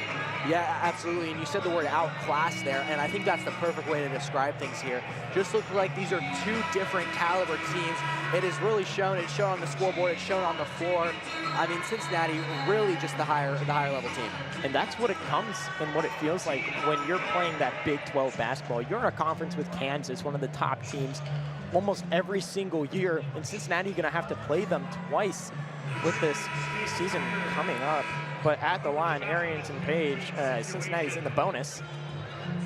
Yeah, absolutely, and you said the word outclass there, and I think that's the perfect way to describe things here. Just look like these are 2 different caliber teams. It is really shown. It's shown on the scoreboard. It's shown on the floor. I mean, Cincinnati really just the higher level team. And that's what it comes and what it feels like when you're playing that Big 12 basketball. You're in a conference with Kansas, one of the top teams, almost every single year. And Cincinnati going to have to play them twice with this season coming up. But at the line, Arrington Page, Cincinnati's in the bonus.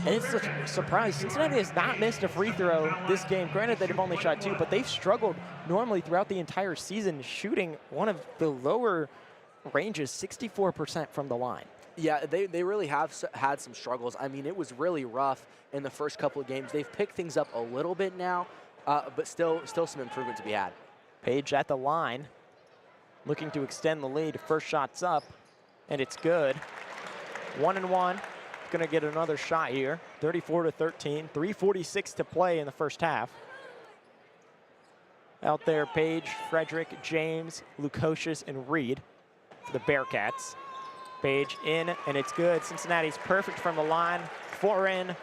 And it's a surprise. Cincinnati has not missed a free throw this game. Granted, they've only shot 2, but they've struggled normally throughout the entire season, shooting one of the lower ranges, 64% from the line. Yeah, they really have had some struggles. I mean, it was really rough in the first couple of games. They've picked things up a little bit now, but still some improvement to be had. Page at the line, looking to extend the lead. First shot's up, and it's good. 1-1. Going to get another shot here. 34 to 13. 3:46 to play in the first half. Out there, Page, Frederick, James, Lukosius, and Reed for the Bearcats. Page in, and it's good. Cincinnati's perfect from the line. 4 in.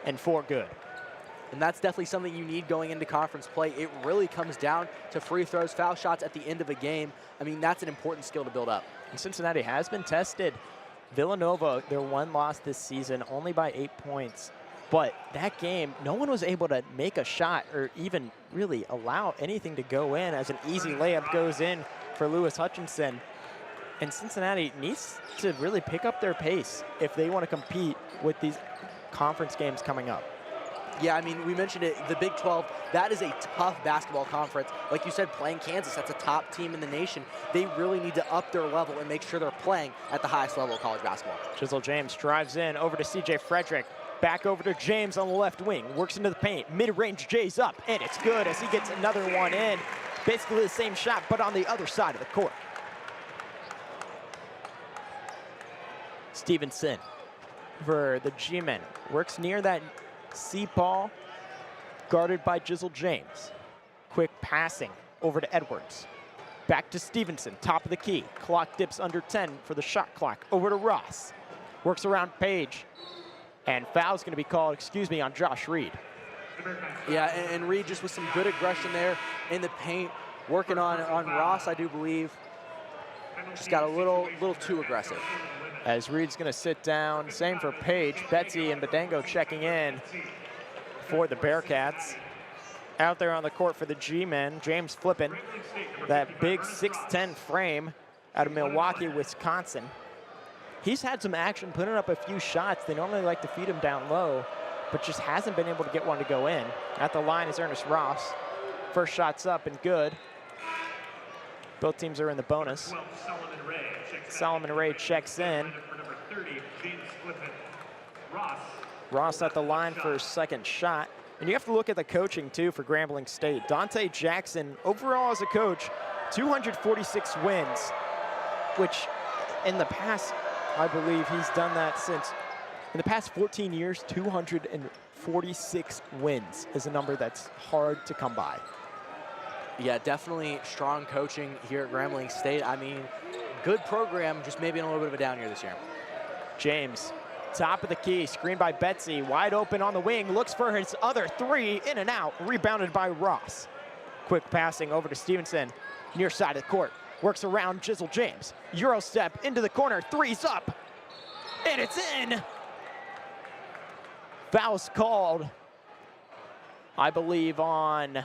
and 4 good. And that's definitely something you need going into conference play. It really comes down to free throws, foul shots at the end of a game. I mean, that's an important skill to build up. And Cincinnati has been tested. Villanova, their one loss this season, only by 8 points. But that game, no one was able to make a shot or even really allow anything to go in, as an easy layup goes in for Lewis Hutchinson. And Cincinnati needs to really pick up their pace if they want to compete with these conference games coming up. Yeah, I mean, we mentioned it, the Big 12, that is a tough basketball conference. Like you said, playing Kansas, that's a top team in the nation. They really need to up their level and make sure they're playing at the highest level of college basketball. Chisel James drives in over to CJ Frederick. Back over to James on the left wing. Works into the paint. Mid-range J's up, and it's good as he gets another one in. Basically the same shot, but on the other side of the court. Stevenson for the G-men. Works near that C-ball, guarded by Jizzle James. Quick passing over to Edwards. Back to Stevenson, top of the key. Clock dips under 10 for the shot clock. Over to Ross. Works around Page. And foul's going to be called, on Josh Reed. Yeah, and Reed just with some good aggression there in the paint, working on Ross, I do believe. Just got a little too aggressive. As Reed's going to sit down, same for Page. Betsy and Badango checking in for the Bearcats. Out there on the court for the G-men, James flipping that big 6'10" frame out of Milwaukee, Wisconsin. He's had some action, putting up a few shots. They normally like to feed him down low, but just hasn't been able to get one to go in. At the line is Ernest Ross. First shot's up and good. Both teams are in the bonus. Solomon Ray checks in. Ross at the line for his second shot. And you have to look at the coaching, too, for Grambling State. Dante Jackson, overall as a coach, 246 wins, which in the past, I believe he's done that since, in the past 14 years, 246 wins is a number that's hard to come by. Yeah, definitely strong coaching here at Grambling State. I mean, good program, just maybe in a little bit of a down year this year. James, top of the key, screened by Betsy, wide open on the wing, looks for his other three, in and out, rebounded by Ross. Quick passing over to Stevenson, near side of the court, works around Jizzle James. Euro step into the corner, three's up, and it's in. Foul's called, I believe, on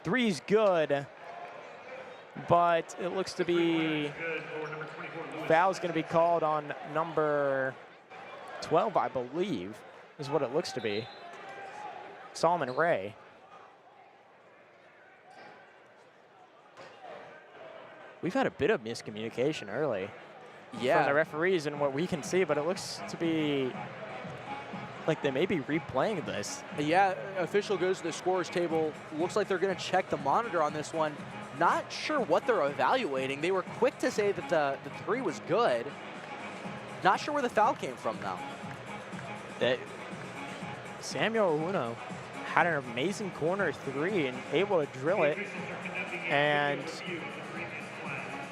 three's good, but it looks to be foul's going to be called on number 12, I believe, is what it looks to be. Solomon Ray. We've had a bit of miscommunication early from the referees and what we can see, but it looks to be like they may be replaying this. Yeah, official goes to the scorer's table. Looks like they're going to check the monitor on this one. Not sure what they're evaluating. They were quick to say that the three was good. Not sure where the foul came from, though. Samuel Uno had an amazing corner three and able to drill it. And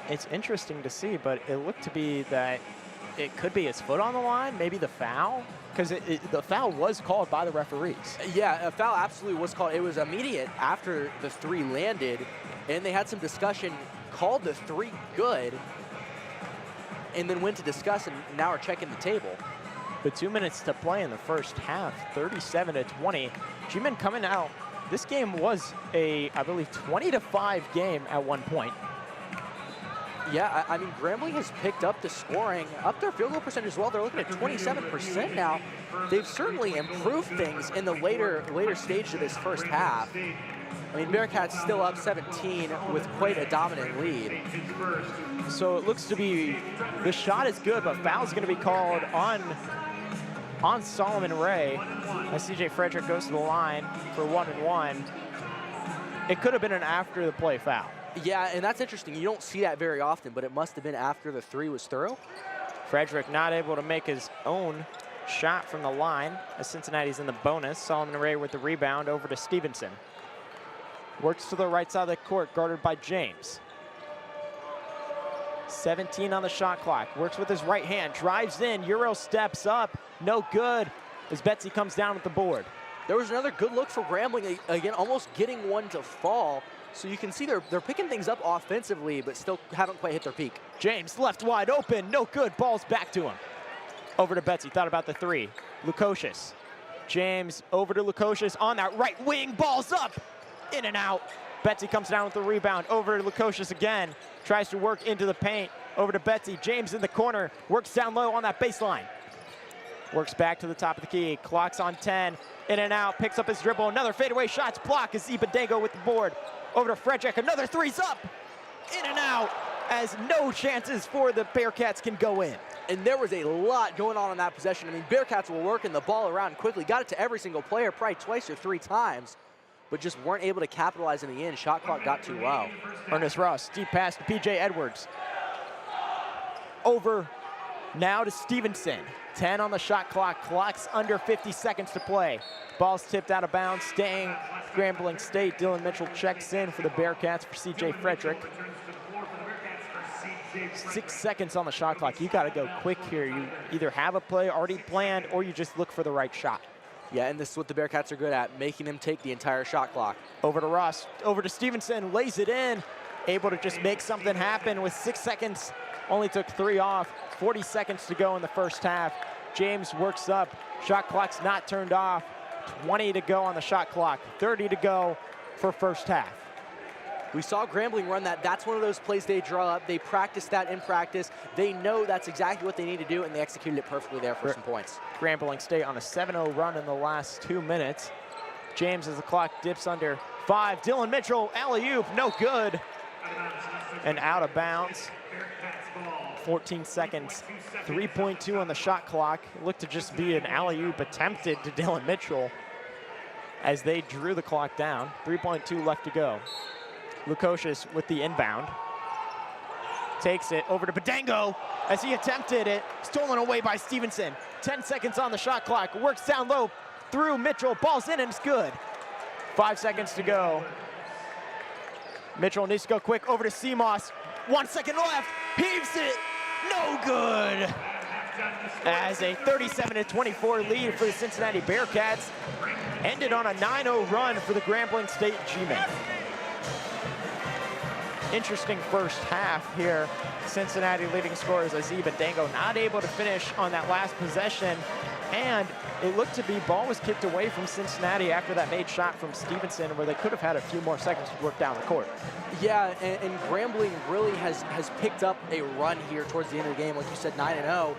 it's interesting to see, but it looked to be that it could be his foot on the line, maybe the foul, because the foul was called by the referees. Yeah, a foul absolutely was called. It was immediate after the three landed, and they had some discussion, called the three good, and then went to discuss, and now are checking the table. But 2 minutes to play in the first half, 37-20. G-men coming out. This game was a, I believe, 20-5 game at one point. Yeah, I mean, Grambling has picked up the scoring, up their field goal percentage as well. They're looking at 27% now. They've certainly improved things in the later stage of this first half. I mean, Bearcats still up 17 with quite a dominant lead. So it looks to be, the shot is good, but foul's going to be called on Solomon Ray as CJ Frederick goes to the line for 1-and-1. It could have been an after the play foul. Yeah, and that's interesting. You don't see that very often, but it must have been after the three was through. Frederick not able to make his own shot from the line as Cincinnati's in the bonus. Solomon Ray with the rebound over to Stevenson. Works to the right side of the court, guarded by James. 17 on the shot clock. Works with his right hand, drives in, Euro steps up, no good. as Betsy comes down with the board. There was another good look for Grambling, again, almost getting one to fall. So you can see they're picking things up offensively, but still haven't quite hit their peak. James left wide open, no good, ball's back to him. Over to Betsy, thought about the three. Lukosius. James over to Lukosius on that right wing, ball's up, in and out. Betsy comes down with the rebound, over to Lukosius again. Tries to work into the paint, over to Betsy. James in the corner, works down low on that baseline. Works back to the top of the key, clock's on 10, in and out, picks up his dribble, another fadeaway shot's blocked as Ibadengo with the board. Over to Frederick, another three's up, in and out, as no chances for the Bearcats can go in. And there was a lot going on that possession. I mean, Bearcats were working the ball around quickly, got it to every single player probably twice or three times, but just weren't able to capitalize in the end. Shot clock got too low. Ernest Ross, deep pass to PJ Edwards. Over now to Stevenson. 10 on the shot clock, clock's under 50 seconds to play. Ball's tipped out of bounds, staying Grambling State. Dylan Mitchell checks in for the Bearcats for CJ Frederick. 6 seconds on the shot clock. You gotta go quick here. You either have a play already planned or you just look for the right shot. Yeah, and this is what the Bearcats are good at, making them take the entire shot clock. Over to Ross, over to Stevenson, lays it in. Able to just make something happen with 6 seconds. Only took 3 off. 40 seconds to go in the first half. James works up. Shot clock's not turned off. 20 to go on the shot clock. 30 to go for first half. We saw Grambling run that. That's one of those plays they draw up. They practice that in practice. They know that's exactly what they need to do, and they executed it perfectly there for some points. Grambling State on a 7-0 run in the last 2 minutes. James, as the clock dips under 5. Dylan Mitchell, alley-oop, no good. And out of bounds. 14 seconds, 3.2 on the shot clock. It looked to just be an alley-oop attempted to Dylan Mitchell as they drew the clock down. 3.2 left to go. Lukosius with the inbound. Takes it over to Badango as he attempted it. Stolen away by Stevenson. 10 seconds on the shot clock. Works down low through Mitchell. Ball's in and it's good. 5 seconds to go. Mitchell needs to go quick over to Seamoss. 1 second left. Heaves it. No good. As a 37-24 lead for the Cincinnati Bearcats ended on a 9-0 run for the Grambling State G-men. Interesting first half here. Cincinnati leading scorers Aziba Dango not able to finish on that last possession, and it looked to be ball was kicked away from Cincinnati after that made shot from Stevenson, where they could have had a few more seconds to work down the court. Yeah, and Grambling really has picked up a run here towards the end of the game, like you said, 9-0,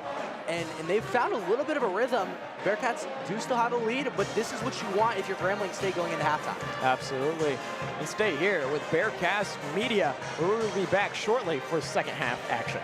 and they've found a little bit of a rhythm. Bearcats do still have a lead, but this is what you want if you're Grambling State going into halftime. Absolutely. And stay here with Bearcats Media. We'll be back shortly for second half action.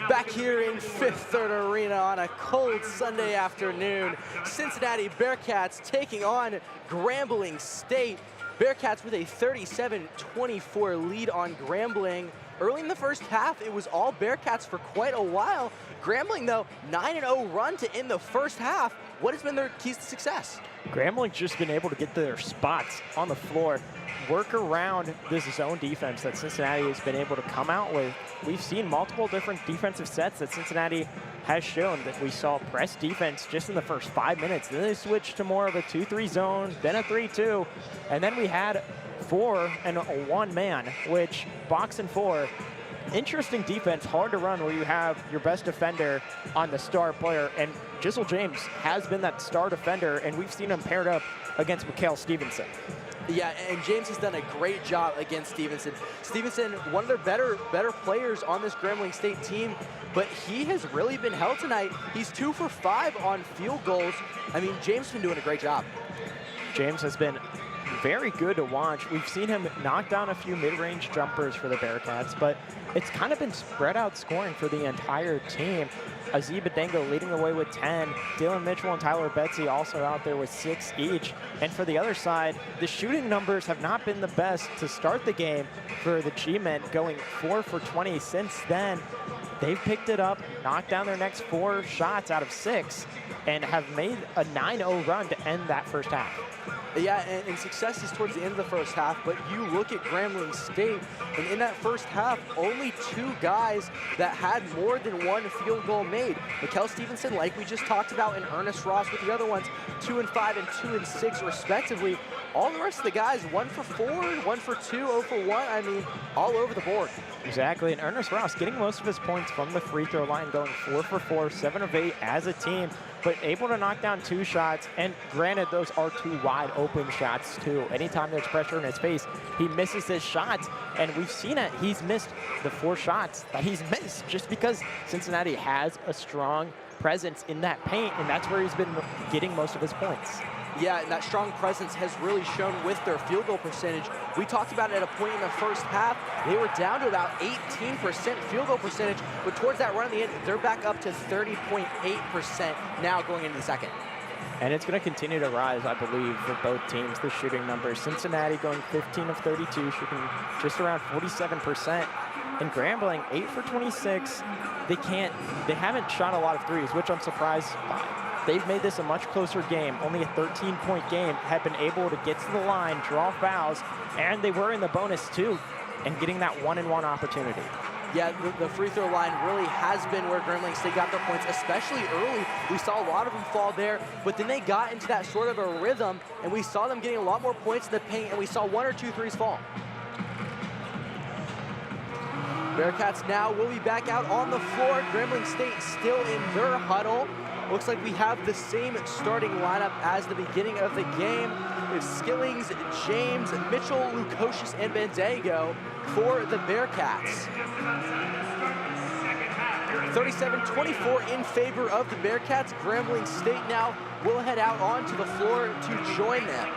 Back here in Fifth Third Arena on a cold Sunday afternoon, Cincinnati Bearcats taking on Grambling State. Bearcats with a 37-24 lead on Grambling. Early in the first half, it was all Bearcats for quite a while. Grambling, though, 9-0 run to end the first half. What has been their keys to success? Grambling's just been able to get their spots on the floor, work around this zone defense that Cincinnati has been able to come out with. We've seen multiple different defensive sets that Cincinnati has shown. That we saw press defense just in the first 5 minutes. Then they switched to more of a 2-3 zone, then a 3-2, and then we had 4 and a 1-man, which box and 4. Interesting defense, hard to run where you have your best defender on the star player, and Jizzle James has been that star defender, and we've seen him paired up against Mikhail Stevenson. Yeah, and James has done a great job against Stevenson. Stevenson, one of their better players on this Grambling State team, but he has really been held tonight. He's 2 for 5 on field goals. I mean, James has been doing a great job. James has been very good to watch. We've seen him knock down a few mid-range jumpers for the Bearcats, but it's kind of been spread out scoring for the entire team. Azib Adengo leading the way with 10. Dylan Mitchell and Tyler Betsy also out there with 6 each. And for the other side, the shooting numbers have not been the best to start the game for the G-men, going 4 for 20 since then. They've picked it up, knocked down their next 4 shots out of 6, and have made a 9-0 run to end that first half. Yeah, and success is towards the end of the first half, but you look at Grambling State, and in that first half, only 2 guys that had more than 1 field goal made. Mikhail Stevenson, like we just talked about, and Ernest Ross with the other ones, 2 and 5 and 2 and 6 respectively. All the rest of the guys, 1 for 4, 1 for 2, 0 for 1, I mean, all over the board. Exactly, and Ernest Ross getting most of his points from the free throw line, going 4 for 4, 7 of 8 as a team, but able to knock down 2 shots, and granted, those are 2 wide open shots too. Anytime there's pressure in his face, he misses his shots, and we've seen it. He's missed the 4 shots that he's missed just because Cincinnati has a strong presence in that paint, and that's where he's been getting most of his points. Yeah, and that strong presence has really shown with their field goal percentage. We talked about it at a point in the first half. They were down to about 18% field goal percentage, but towards that run at the end, they're back up to 30.8% now going into the second. And it's going to continue to rise, I believe, for both teams, the shooting numbers. Cincinnati going 15 of 32, shooting just around 47%. And Grambling, 8 for 26. They haven't shot a lot of threes, which I'm surprised by. They've made this a much closer game, only a 13-point game, have been able to get to the line, draw fouls, and they were in the bonus too, and getting that 1-and-1 opportunity. Yeah, the free throw line really has been where Grambling State got their points, especially early. We saw a lot of them fall there, but then they got into that sort of a rhythm, and we saw them getting a lot more points in the paint, and we saw 1 or 2 threes fall. Bearcats now will be back out on the floor. Grambling State still in their huddle. Looks like we have the same starting lineup as the beginning of the game, with Skillings, James, Mitchell, Lukosius, and Bandego for the Bearcats. 37-24 in favor of the Bearcats. Grambling State now will head out onto the floor to join them.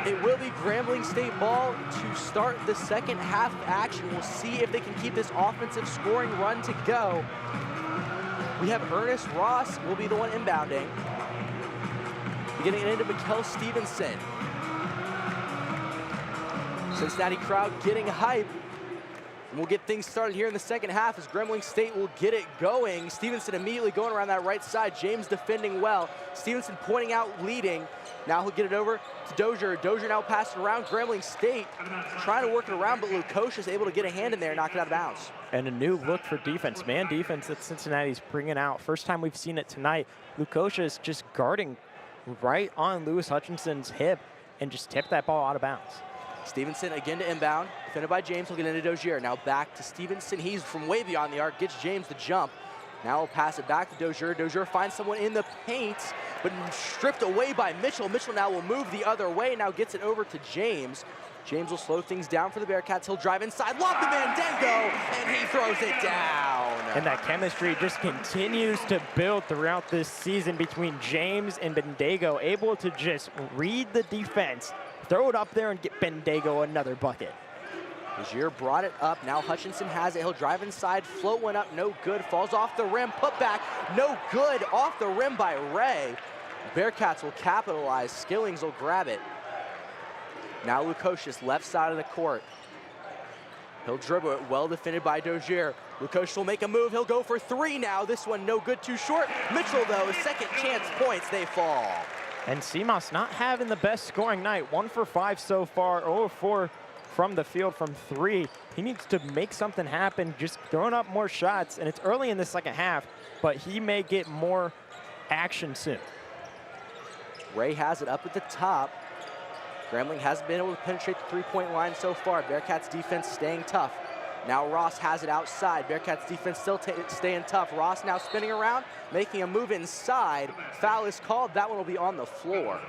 It will be Grambling State ball to start the second half action. We'll see if they can keep this offensive scoring run to go. We have Ernest Ross will be the one inbounding. Getting it into Mikhail Stevenson. Cincinnati crowd getting hype. And we'll get things started here in the second half as Grambling State will get it going. Stevenson immediately going around that right side. James defending well. Stevenson pointing out, leading. Now he'll get it over to Dozier. Dozier now passing around. Grambling State trying to work it around, but Lukosius able to get a hand in there and knock it out of bounds. And a new look for defense, man defense that Cincinnati's bringing out. First time we've seen it tonight. Lukosius just guarding right on Lewis Hutchinson's hip and just tipped that ball out of bounds. Stevenson again to inbound, defended by James. He'll get into Dozier. Now back to Stevenson. He's from way beyond the arc, gets James the jump. Now he'll pass it back to Dozier. Dozier finds someone in the paint, but stripped away by Mitchell. Mitchell now will move the other way, now gets it over to James. James will slow things down for the Bearcats. He'll drive inside, lob to Bandego, and he throws it down. And that chemistry just continues to build throughout this season between James and Bandego, able to just read the defense, throw it up there and get Bandego another bucket. Rozier brought it up. Now Hutchinson has it. He'll drive inside, float one up, no good. Falls off the rim, put back, no good. Off the rim by Ray. Bearcats will capitalize. Skillings will grab it. Now Lukosius, left side of the court. He'll dribble it, well defended by Dozier. Lukosius will make a move, he'll go for three now. This one no good, too short. Mitchell though, second chance points, they fall. And Seamoss not having the best scoring night. 1 for 5 so far, 0 4 from the field from 3. He needs to make something happen, just throwing up more shots. And it's early in the second half, but he may get more action soon. Ray has it up at the top. Grambling hasn't been able to penetrate the three-point line so far. Bearcats defense staying tough. Now Ross has it outside. Bearcats defense still staying tough. Ross now spinning around, making a move inside. Foul is called. That one will be on the floor.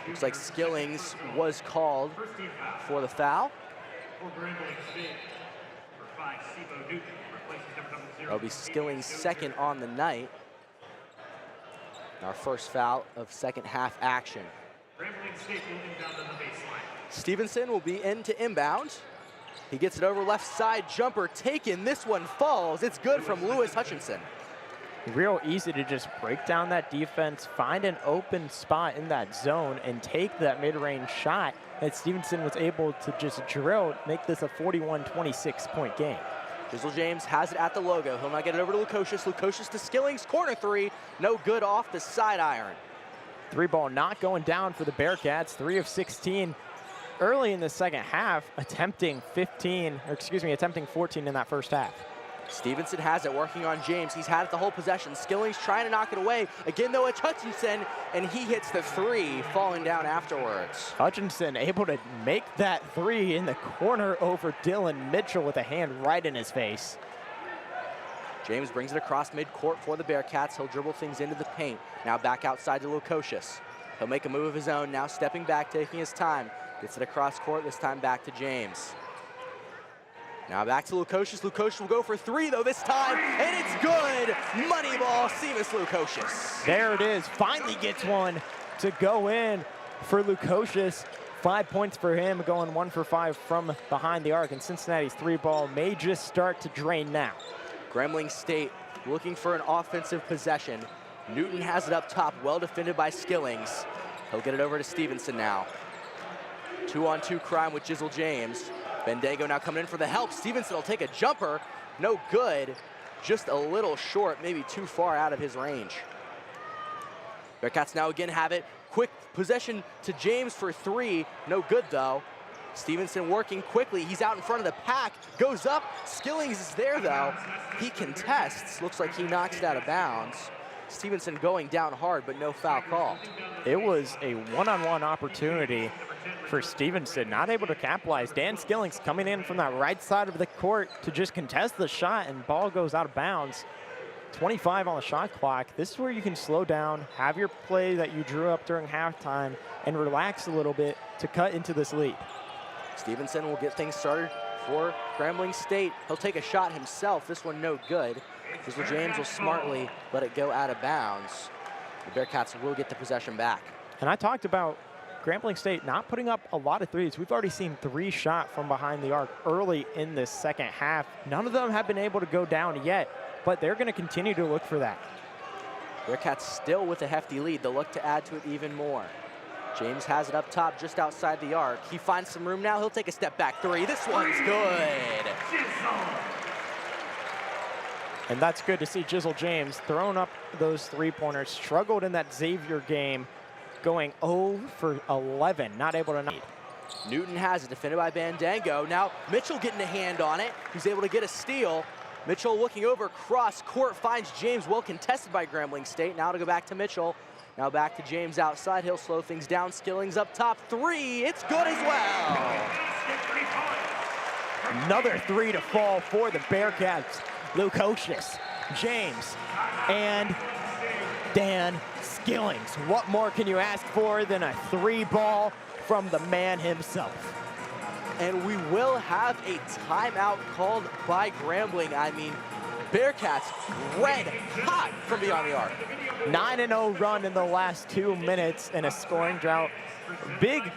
Looks like Skillings was called for the foul. That'll be Skillings' second on the night. Our first foul of second half action. Stevenson will be in to inbound. He gets it over left side, jumper taken. This one falls. It's good from Lewis Hutchinson. Real easy to just break down that defense, find an open spot in that zone, and take that mid-range shot that Stevenson was able to just drill, make this a 41-26 point game. Jizzle James has it at the logo. He'll now get it over to Lukosius. Lukosius to Skillings, corner three. No good off the side iron. Three ball not going down for the Bearcats. 3 of 16 early in the second half, attempting 14 in that first half. Stevenson has it, working on James. He's had it the whole possession. Skillings trying to knock it away. Again, though, it's Hutchinson, and he hits the three, falling down afterwards. Hutchinson able to make that three in the corner over Dylan Mitchell with a hand right in his face. James brings it across midcourt for the Bearcats. He'll dribble things into the paint. Now back outside to Lukosius. He'll make a move of his own, now stepping back, taking his time. Gets it across court, this time back to James. Now back to Lukosius. Lukosius will go for three, though, this time, and it's good. Money ball, Seamus Lukosius. There it is. Finally gets one to go in for Lukosius. 5 points for him, going 1 for 5 from behind the arc. And Cincinnati's three ball may just start to drain now. Grambling State looking for an offensive possession. Newton has it up top, well defended by Skillings. He'll get it over to Stevenson now. 2-on-2 crime with Jizzle James. Bendago now coming in for the help. Stevenson will take a jumper. No good. Just a little short, maybe too far out of his range. Bearcats now again have it. Quick possession to James for three. No good, though. Stevenson working quickly. He's out in front of the pack. Goes up. Skillings is there, though. He contests. Looks like he knocks it out of bounds. Stevenson going down hard, but no foul call. It was a one-on-one opportunity for Stevenson, not able to capitalize. Dan Skillings coming in from that right side of the court to just contest the shot, and ball goes out of bounds. 25 on the shot clock. This is where you can slow down, have your play that you drew up during halftime, and relax a little bit to cut into this lead. Stevenson will get things started for Grambling State. He'll take a shot himself. This one no good. Jizzle James will smartly let it go out of bounds. The Bearcats will get the possession back. And I talked about Grambling State not putting up a lot of threes. We've already seen 3 shot from behind the arc early in this second half. None of them have been able to go down yet, but they're going to continue to look for that. Bearcats still with a hefty lead. They'll look to add to it even more. James has it up top just outside the arc. He finds some room now. He'll take a step back three. This one's good. And that's good to see Jizzle James throwing up those three-pointers. Struggled in that Xavier game, going 0 for 11, not able to knock. Newton has it, defended by Bandango. Now Mitchell getting a hand on it. He's able to get a steal. Mitchell looking over cross court, finds James, well contested by Grambling State. Now to go back to Mitchell. Now back to James outside. He'll slow things down. Skillings up top. Three. It's good as well. Another three to fall for the Bearcats. Lukosius, James, and Dan Skillings. What more can you ask for than a three ball from the man himself? And we will have a timeout called by Grambling. I mean, Bearcats red hot from beyond the arc. 9-0 run in the last 2 minutes in a scoring drought big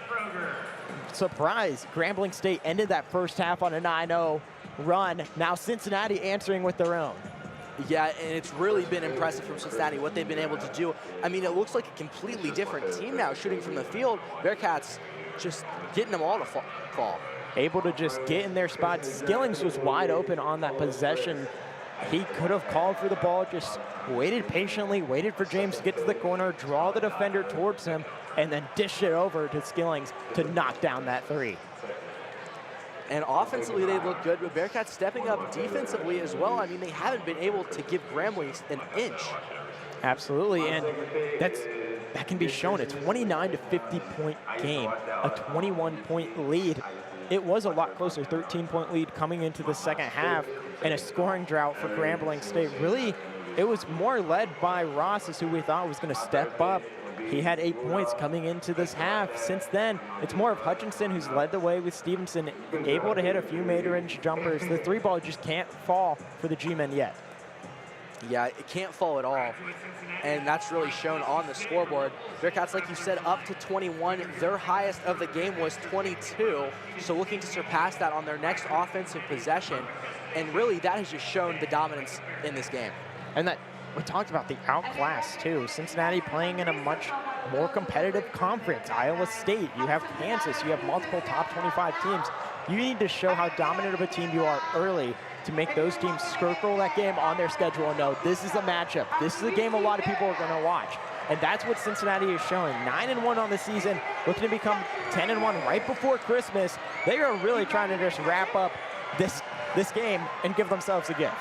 surprise. Grambling State ended that first half on a 9-0 run. Now Cincinnati answering with their own. Yeah, and it's really been impressive from Cincinnati, what they've been able to do. I mean, it looks like a completely different team now shooting from the field. Bearcats just getting them all to fall. Able to just get in their spots. Skillings was wide open on that possession. He could have called for the ball, just waited patiently, waited for James to get to the corner, draw the defender towards him, and then dish it over to Skillings to knock down that three. And offensively, they look good, but Bearcats stepping up defensively as well. I mean, they haven't been able to give Grambling an inch. Absolutely, and that can be shown. A 29 to 50 point game, a 21-point lead. It was a lot closer, 13-point lead coming into the second half, and a scoring drought for Grambling State. Really, it was more led by Ross, who we thought was going to step up. He had 8 points coming into this half. Since then, it's more of Hutchinson who's led the way with Stevenson, able to hit a few mid-range jumpers. The three ball just can't fall for the G-men yet. Yeah, it can't fall at all, and that's really shown on the scoreboard. Bearcats, like you said, up to 21. Their highest of the game was 22, so looking to surpass that on their next offensive possession, and really that has just shown the dominance in this game. And that we talked about the outclass too. Cincinnati playing in a much more competitive conference. Iowa State, you have Kansas, you have multiple top 25 teams. You need to show how dominant of a team you are early to make those teams circle that game on their schedule and know this is a matchup. This is a game a lot of people are going to watch. And that's what Cincinnati is showing. 9-1 on the season, looking to become 10-1 right before Christmas. They are really trying to just wrap up this game and give themselves a gift.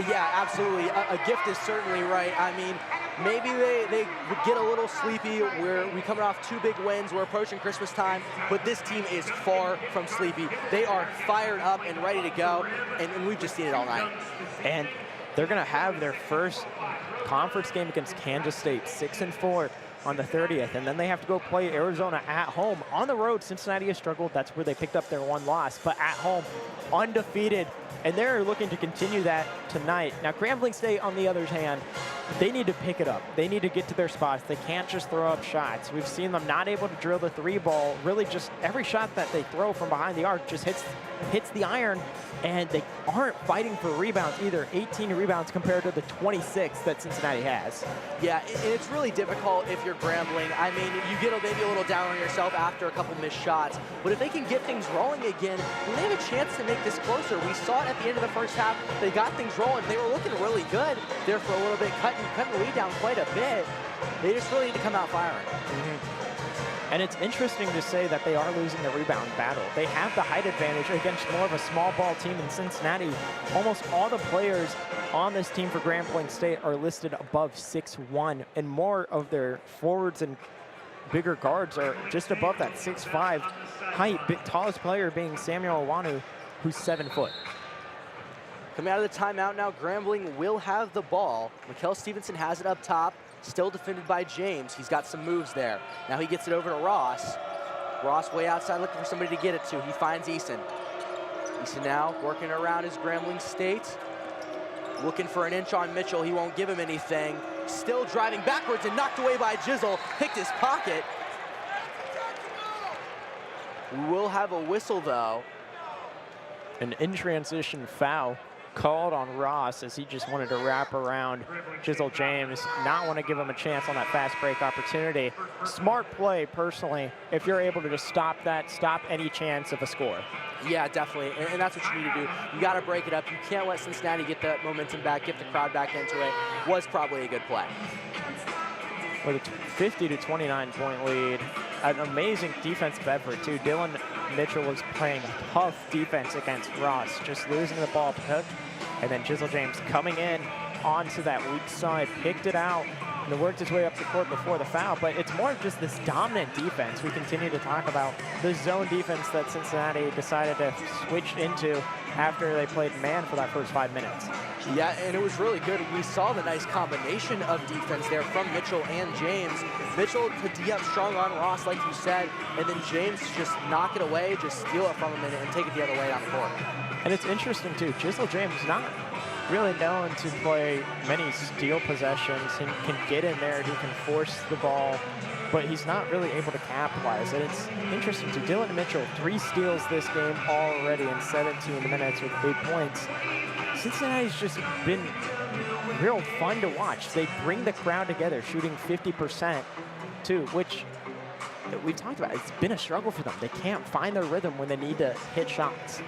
Yeah, absolutely. A gift is certainly right. I mean, maybe they would get a little sleepy. We're coming off 2 big wins. We're approaching Christmas time, but this team is far from sleepy. They are fired up and ready to go, and we've just seen it all night. And they're going to have their first conference game against Kansas State, 6-4 on the 30th, and then they have to go play Arizona at home. On the road, Cincinnati has struggled. That's where they picked up their 1 loss, but at home, undefeated. And they're looking to continue that tonight. Now, Grambling State, on the other hand, they need to pick it up. They need to get to their spots. They can't just throw up shots. We've seen them not able to drill the 3 ball. Really just every shot that they throw from behind the arc just hits the iron, and they aren't fighting for rebounds either. 18 rebounds compared to the 26 that Cincinnati has. Yeah, and it's really difficult if you're Grambling. I mean, you get maybe a little down on yourself after a couple missed shots, but if they can get things rolling again, then they have a chance to make this closer. We saw it at the end of the first half. They got things rolling. They were looking really good there for a little bit, cutting the lead down quite a bit. They just really need to come out firing. And it's interesting to say that they are losing the rebound battle. They have the height advantage against more of a small ball team in Cincinnati. Almost all the players on this team for Grambling State are listed above 6'1", and more of their forwards and bigger guards are just above that 6'5" height. Tallest player being Samuel Awanu, who's 7 foot. Coming out of the timeout now, Grambling will have the ball. Mikkel Stevenson has it up top. Still defended by James. He's got some moves there. Now he gets it over to Ross. Ross way outside looking for somebody to get it to. He finds Eason. Eason now working around his Grambling State. Looking for an inch on Mitchell. He won't give him anything. Still driving backwards and knocked away by Jizzle. Picked his pocket. We will have a whistle though. An in-transition foul called on Ross as he just wanted to wrap around Jizzle James, not want to give him a chance on that fast break opportunity. Smart play, personally, if you're able to just stop that, stop any chance of a score. Yeah, definitely, and that's what you need to do. You got to break it up. You can't let Cincinnati get that momentum back, get the crowd back into it. Was probably a good play. With a 50 to 29 point lead, an amazing defensive effort too. Dylan Mitchell was playing tough defense against Ross, just losing the ball pick, and then Jizzle James coming in onto that weak side, picked it out, and worked his way up the court before the foul. But it's more of just this dominant defense. We continue to talk about the zone defense that Cincinnati decided to switch into after they played man for that first 5 minutes. Yeah, and it was really good. We saw the nice combination of defense there from Mitchell and James. Mitchell to D up strong on Ross, like you said, and then James just knock it away, just steal it from him and take it the other way down the court. And it's interesting too, Jizzle James not really known to play many steal possessions and can get in there. He can force the ball but he's not really able to capitalize. And it's interesting to Dylan Mitchell, 3 steals this game already in 17 minutes with 8 points. Cincinnati's just been real fun to watch. They bring the crowd together, shooting 50% too, which we've talked about. It's been a struggle for them. They can't find their rhythm when they need to hit shots.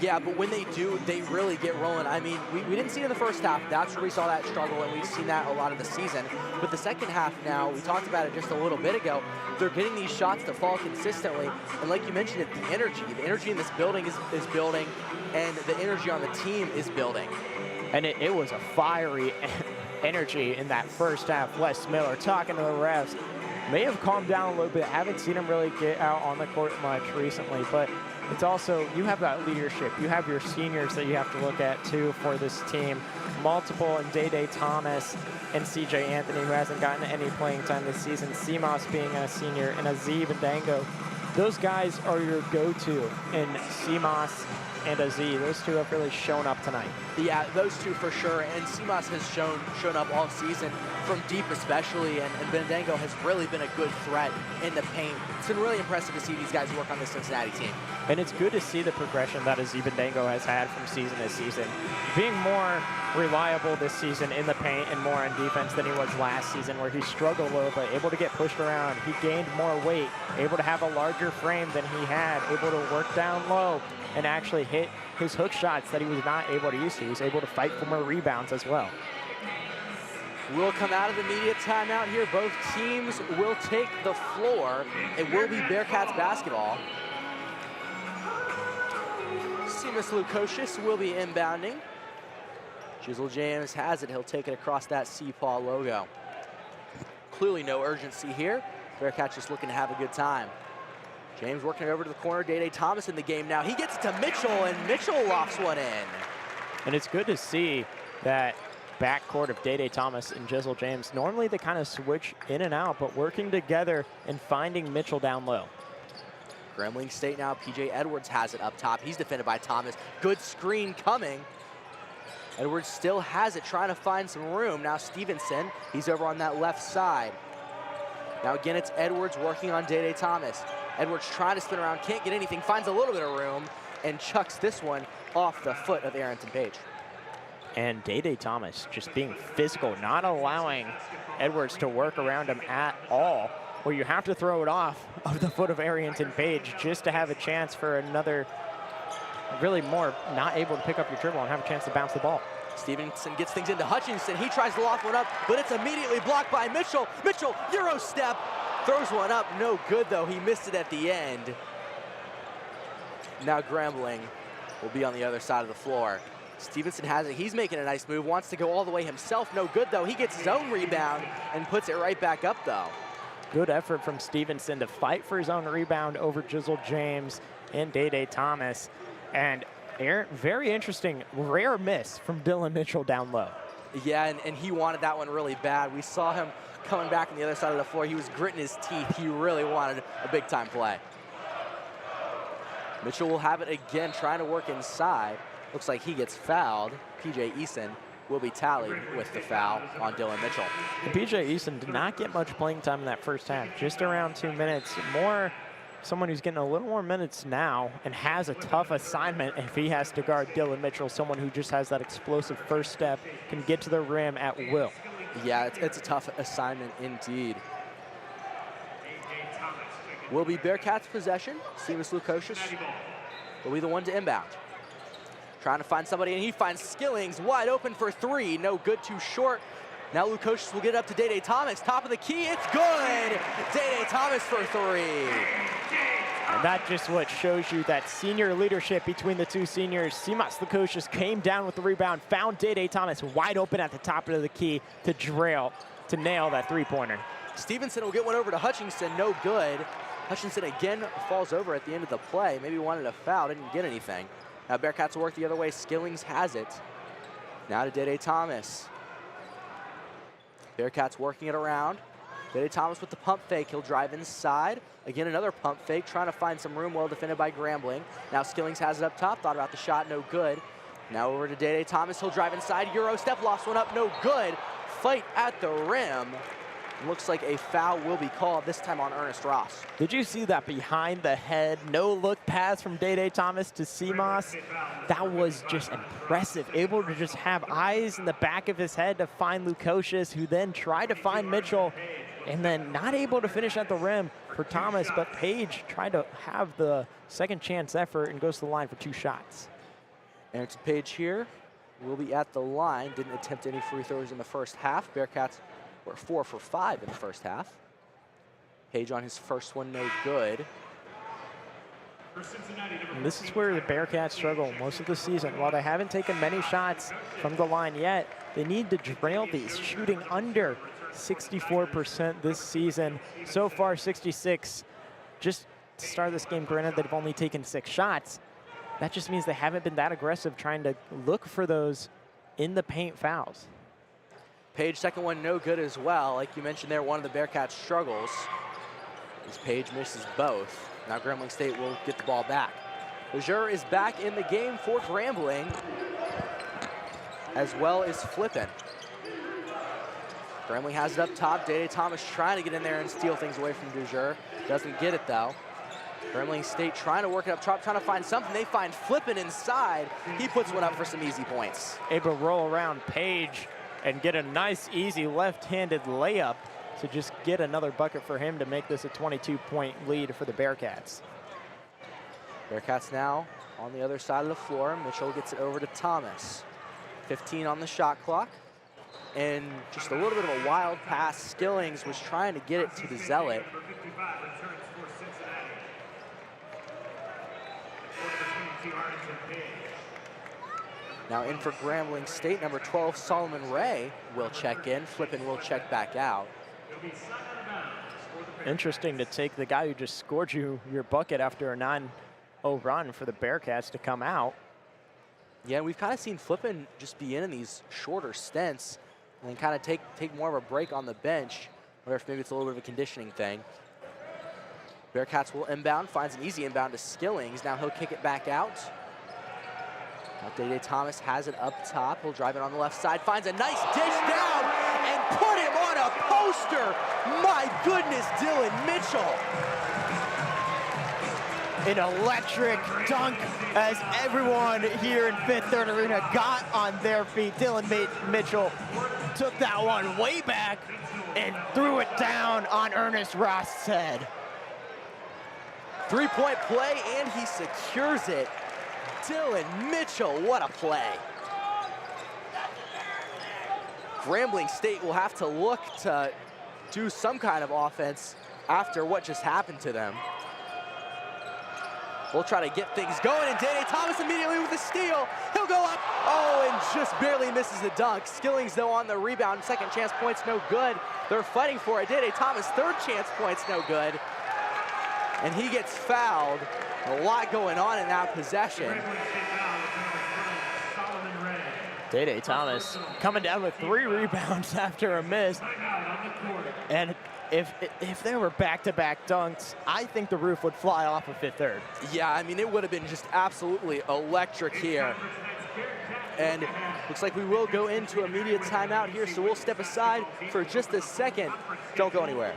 Yeah, but when they do, they really get rolling. I mean, we didn't see it in the first half. That's where we saw that struggle, and we've seen that a lot of the season. But the second half now, we talked about it just a little bit ago, they're getting these shots to fall consistently. And like you mentioned, the energy in this building is building, and the energy on the team is building. And it was a fiery energy in that first half. Wes Miller talking to the refs. May have calmed down a little bit. Haven't seen him really get out on the court much recently, but it's also, you have that leadership. You have your seniors that you have to look at too for this team. Multiple in Day Thomas and CJ Anthony, who hasn't gotten any playing time this season. Seamoss being a senior, and Azib and Dango. Those guys are your go-to in Seamoss and Azib. Those two have really shown up tonight. Yeah, those two for sure. And Seamoss has shown up all season, from deep especially, and Bendango has really been a good threat in the paint. It's been really impressive to see these guys work on this Cincinnati team. And it's good to see the progression that Azib Bendango has had from season to season. Being more reliable this season in the paint and more on defense than he was last season, where he struggled a little bit, able to get pushed around. He gained more weight, able to have a larger frame than he had, able to work down low and actually hit his hook shots that he was not able to use to. He was able to fight for more rebounds as well. We'll come out of the media timeout here. Both teams will take the floor. It will be Bearcats basketball. Seamus Lukosius will be inbounding. Jizzle James has it. He'll take it across that CPAW logo. Clearly no urgency here. Bearcats just looking to have a good time. James working it over to the corner. Day Thomas in the game now. He gets it to Mitchell, and Mitchell lofts one in. And it's good to see that backcourt of Day Thomas and Jizzle James. Normally they kind of switch in and out, but working together and finding Mitchell down low. Grambling State now. PJ Edwards has it up top. He's defended by Thomas. Good screen coming. Edwards still has it, trying to find some room. Now Stevenson, he's over on that left side. Now again, it's Edwards working on Day Thomas. Edwards trying to spin around, can't get anything, finds a little bit of room, and chucks this one off the foot of Arrington Page. And Day Thomas just being physical, not allowing Edwards to work around him at all, where you have to throw it off of the foot of Arrington Page just to have a chance for another, really more not able to pick up your dribble and have a chance to bounce the ball. Stevenson gets things into Hutchinson. He tries to loft one up, but it's immediately blocked by Mitchell. Mitchell, Euro step, throws one up. No good, though. He missed it at the end. Now Grambling will be on the other side of the floor. Stevenson has it. He's making a nice move. Wants to go all the way himself. No good, though. He gets his own rebound and puts it right back up, though. Good effort from Stevenson to fight for his own rebound over Jizzle James and Day Thomas. And very interesting, rare miss from Dylan Mitchell down low. Yeah, and he wanted that one really bad. We saw him coming back on the other side of the floor. He was gritting his teeth. He really wanted a big-time play. Mitchell will have it again, trying to work inside. Looks like he gets fouled. P.J. Eason will be tallied with the foul on Dylan Mitchell. And P.J. Eason did not get much playing time in that first half, just around 2 minutes. Someone who's getting a little more minutes now and has a tough assignment if he has to guard Dylan Mitchell, someone who just has that explosive first step, can get to the rim at will. Yeah, it's a tough assignment indeed. Will be Bearcats possession. Seamus Lukosius will be the one to inbound. Trying to find somebody, and he finds Skillings wide open for three. No good, too short. Now Lukosius will get it up to Day Thomas. Top of the key, it's good! Day Thomas for three. And that just what shows you that senior leadership between the two seniors. Seamus Lukosius came down with the rebound, found Day Thomas wide open at the top of the key to nail that three-pointer. Stevenson will get one over to Hutchinson, no good. Hutchinson again falls over at the end of the play. Maybe wanted a foul, didn't get anything. Now Bearcats will work the other way. Skillings has it. Now to Day Thomas. Bearcats working it around. Day Thomas with the pump fake. He'll drive inside. Again, another pump fake, trying to find some room, well defended by Grambling. Now Skillings has it up top. Thought about the shot, no good. Now over to Day Thomas. He'll drive inside. Euro step, lost one up, no good. Fight at the rim. Looks like a foul will be called, this time on Ernest Ross. Did you see that behind the head, no-look pass from Day Thomas to Seamoss? That was just impressive. Able to just have eyes in the back of his head to find Lukosius, who then tried to find Mitchell, and then not able to finish at the rim for Thomas, but Page tried to have the second chance effort and goes to the line for 2 shots. Anderson Page here will be at the line. Didn't attempt any free throws in the first half. Bearcats were 4 for 5 in the first half. Page on his first one, no good. And this is where the Bearcats struggle most of the season. While they haven't taken many shots from the line yet, they need to drill these, shooting under 64% this season. So far, 66. Just to start this game, granted they've only taken 6 shots. That just means they haven't been that aggressive trying to look for those in the paint fouls. Page, second one, no good as well. Like you mentioned there, one of the Bearcats struggles as Page misses both. Now Grambling State will get the ball back. Lejeune is back in the game for Grambling, as well as Flippin. Grambling has it up top. Day Thomas trying to get in there and steal things away from Lejeune. Doesn't get it though. Grambling State trying to work it up top, trying to find something. They find Flippin inside. He puts one up for some easy points. Able to roll around Page and get a nice, easy left-handed layup to just get another bucket for him to make this a 22-point lead for the Bearcats. Bearcats now on the other side of the floor. Mitchell gets it over to Thomas. 15 on the shot clock. And just a little bit of a wild pass. Skillings was trying to get it to the Zealot. Now in for Grambling State, number 12, Solomon Ray will check in. Flippin will check back out. Interesting to take the guy who just scored you your bucket after a 9-0 run for the Bearcats to come out. Yeah, we've kind of seen Flippin just be in these shorter stints and then kind of take more of a break on the bench. I wonder if maybe it's a little bit of a conditioning thing. Bearcats will inbound, finds an easy inbound to Skillings. Now he'll kick it back out. Day Thomas has it up top. He'll drive it on the left side, finds a nice dish down and put him on a poster. My goodness, Dylan Mitchell. An electric dunk as everyone here in Fifth Third Arena got on their feet. Dylan Mitchell took that one way back and threw it down on Ernest Ross's head. 3-point play, and he secures it. Dylan Mitchell, what a play. Grambling State will have to look to do some kind of offense after what just happened to them. We'll try to get things going, and Day Thomas immediately with a steal. He'll go up, oh, and just barely misses the dunk. Skillings, though, on the rebound. Second chance points, no good. They're fighting for it. Day Thomas, third chance points, no good. And he gets fouled. A lot going on in that possession. Day Thomas coming down with 3 rebounds after a miss. And if there were back-to-back dunks, I think the roof would fly off of Fifth Third. Yeah, I mean, it would have been just absolutely electric here. And looks like we will go into immediate timeout here, so we'll step aside for just a second. Don't go anywhere.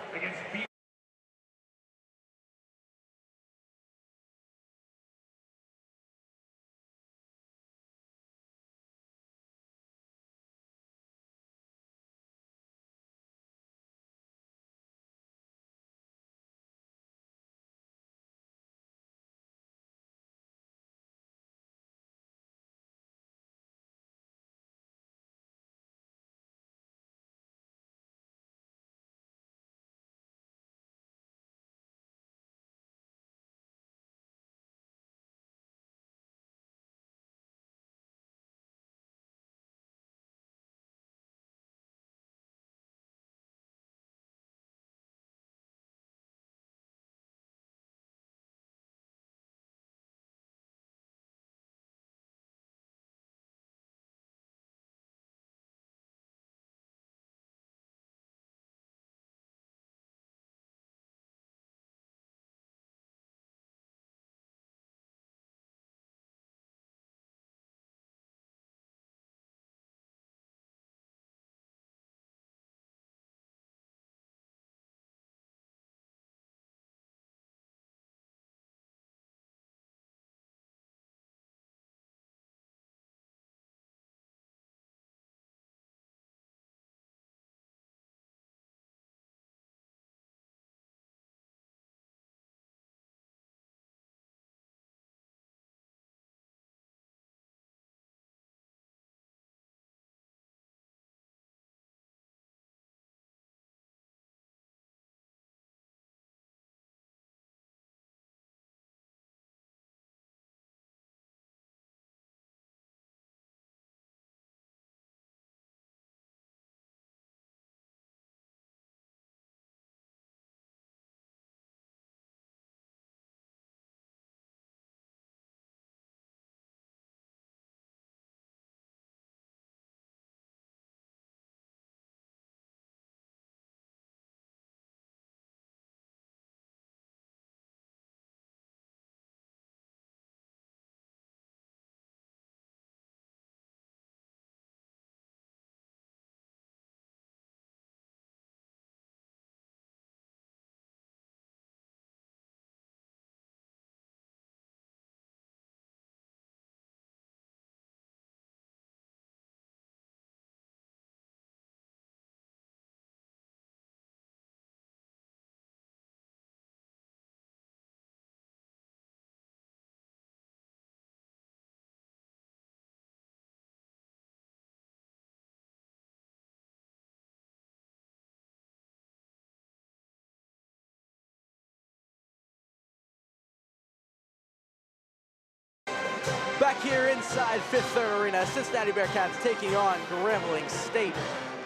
Back here inside Fifth Third Arena, Cincinnati Bearcats taking on Grambling State.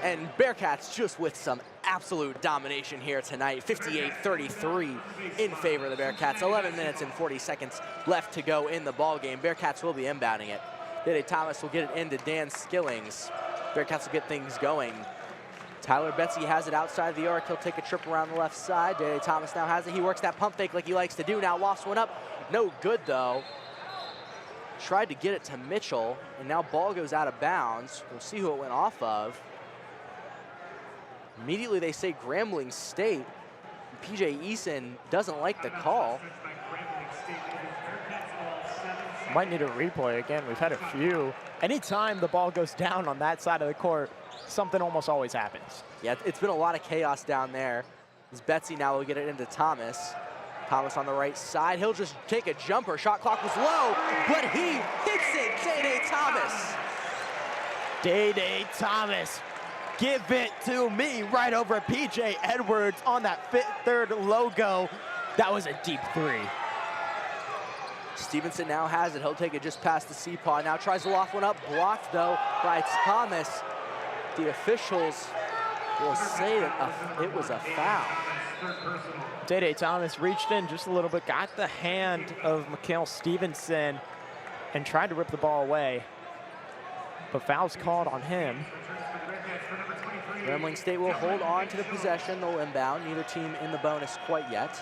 And Bearcats just with some absolute domination here tonight. 58-33 in favor of the Bearcats. 11 minutes and 40 seconds left to go in the ball game. Bearcats will be inbounding it. Dede Thomas will get it into Dan Skillings. Bearcats will get things going. Tyler Betsy has it outside the arc. He'll take a trip around the left side. Dede Thomas now has it. He works that pump fake like he likes to do. Now lofts one up. No good though. Tried to get it to Mitchell, and now ball goes out of bounds. We'll see who it went off of. Immediately they say Grambling State. PJ Eason doesn't like the call. Might need a replay again. We've had a few. Anytime the ball goes down on that side of the court, something almost always happens. Yeah, it's been a lot of chaos down there. As Betsy now will get it into Thomas. Thomas on the right side. He'll just take a jumper. Shot clock was low, but he hits it. Dede Thomas. Dede Thomas. Give it to me right over PJ Edwards on that Fifth Third logo. That was a deep three. Stevenson now has it. He'll take it just past the C-paw. Now tries to loft one up. Blocked, though, by Thomas. The officials will say that it was a foul. Dede Thomas reached in just a little bit, got the hand of Mikhail Stevenson, and tried to rip the ball away. But foul's called on him. Grambling State will hold on to the possession. They'll inbound. Neither team in the bonus quite yet.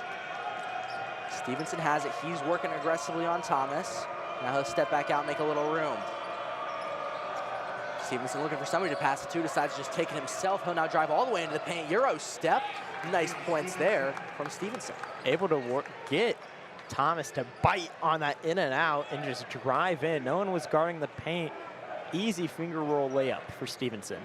Stevenson has it. He's working aggressively on Thomas. Now he'll step back out and make a little room. Stevenson looking for somebody to pass it to. Decides to just take it himself. He'll now drive all the way into the paint. Euro step. Nice points there from Stevenson. Able to get Thomas to bite on that in and out and just drive in. No one was guarding the paint. Easy finger roll layup for Stevenson.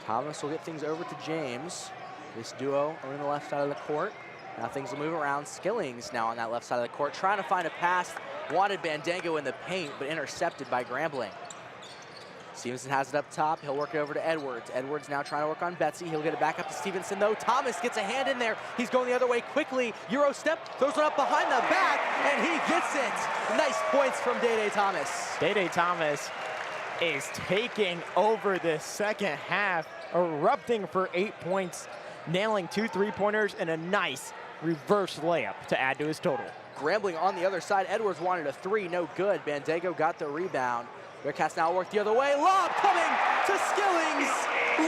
Thomas will get things over to James. This duo are on the left side of the court. Now things will move around. Skillings now on that left side of the court, trying to find a pass. Wanted Bandango in the paint, but intercepted by Grambling. Stevenson has it up top. He'll work it over to Edwards. Edwards now trying to work on Betsy. He'll get it back up to Stevenson, though. Thomas gets a hand in there. He's going the other way quickly. Euro step, throws it up behind the back, and he gets it. Nice points from Dede Thomas. Dede Thomas is taking over the second half, erupting for 8 points, nailing 2 3-pointers and a nice reverse layup to add to his total. Grambling on the other side. Edwards wanted a 3, no good. Bandango got the rebound. Bearcats now work the other way. Lob coming to Skillings.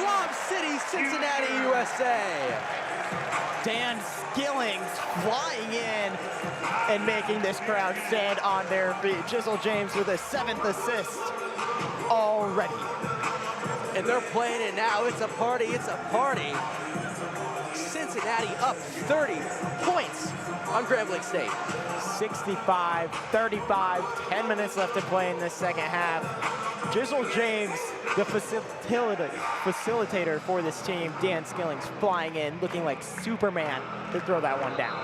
Lob City, Cincinnati, USA. Dan Skillings flying in and making this crowd stand on their feet. Jizzle James with a 7th assist already. And they're playing it now. It's a party, it's a party. Cincinnati up 30 points on Grambling State. 65-35, 10 minutes left to play in this second half. Jizzle James, the facilitator for this team, Dan Skillings flying in, looking like Superman to throw that one down.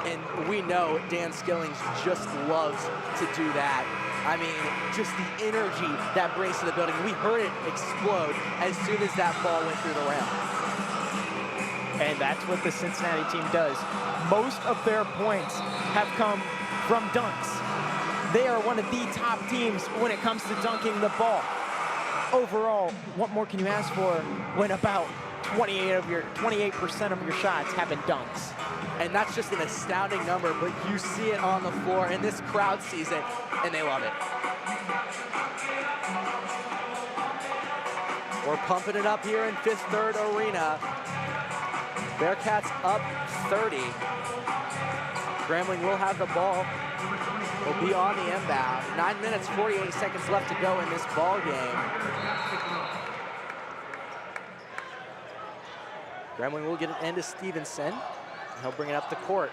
And we know Dan Skillings just loves to do that. I mean, just the energy that brings to the building. We heard it explode as soon as that ball went through the rim. And that's what the Cincinnati team does. Most of their points have come from dunks. They are one of the top teams when it comes to dunking the ball. Overall, what more can you ask for when about 28% of your shots have been dunks? And that's just an astounding number, but you see it on the floor, and this crowd sees it, and they love it. We're pumping it up here in Fifth Third Arena. Bearcats up 30. Grambling will have the ball. Will be on the inbound. 9 minutes, 48 seconds left to go in this ball game. Grambling will get it into Stevenson. He'll bring it up the court.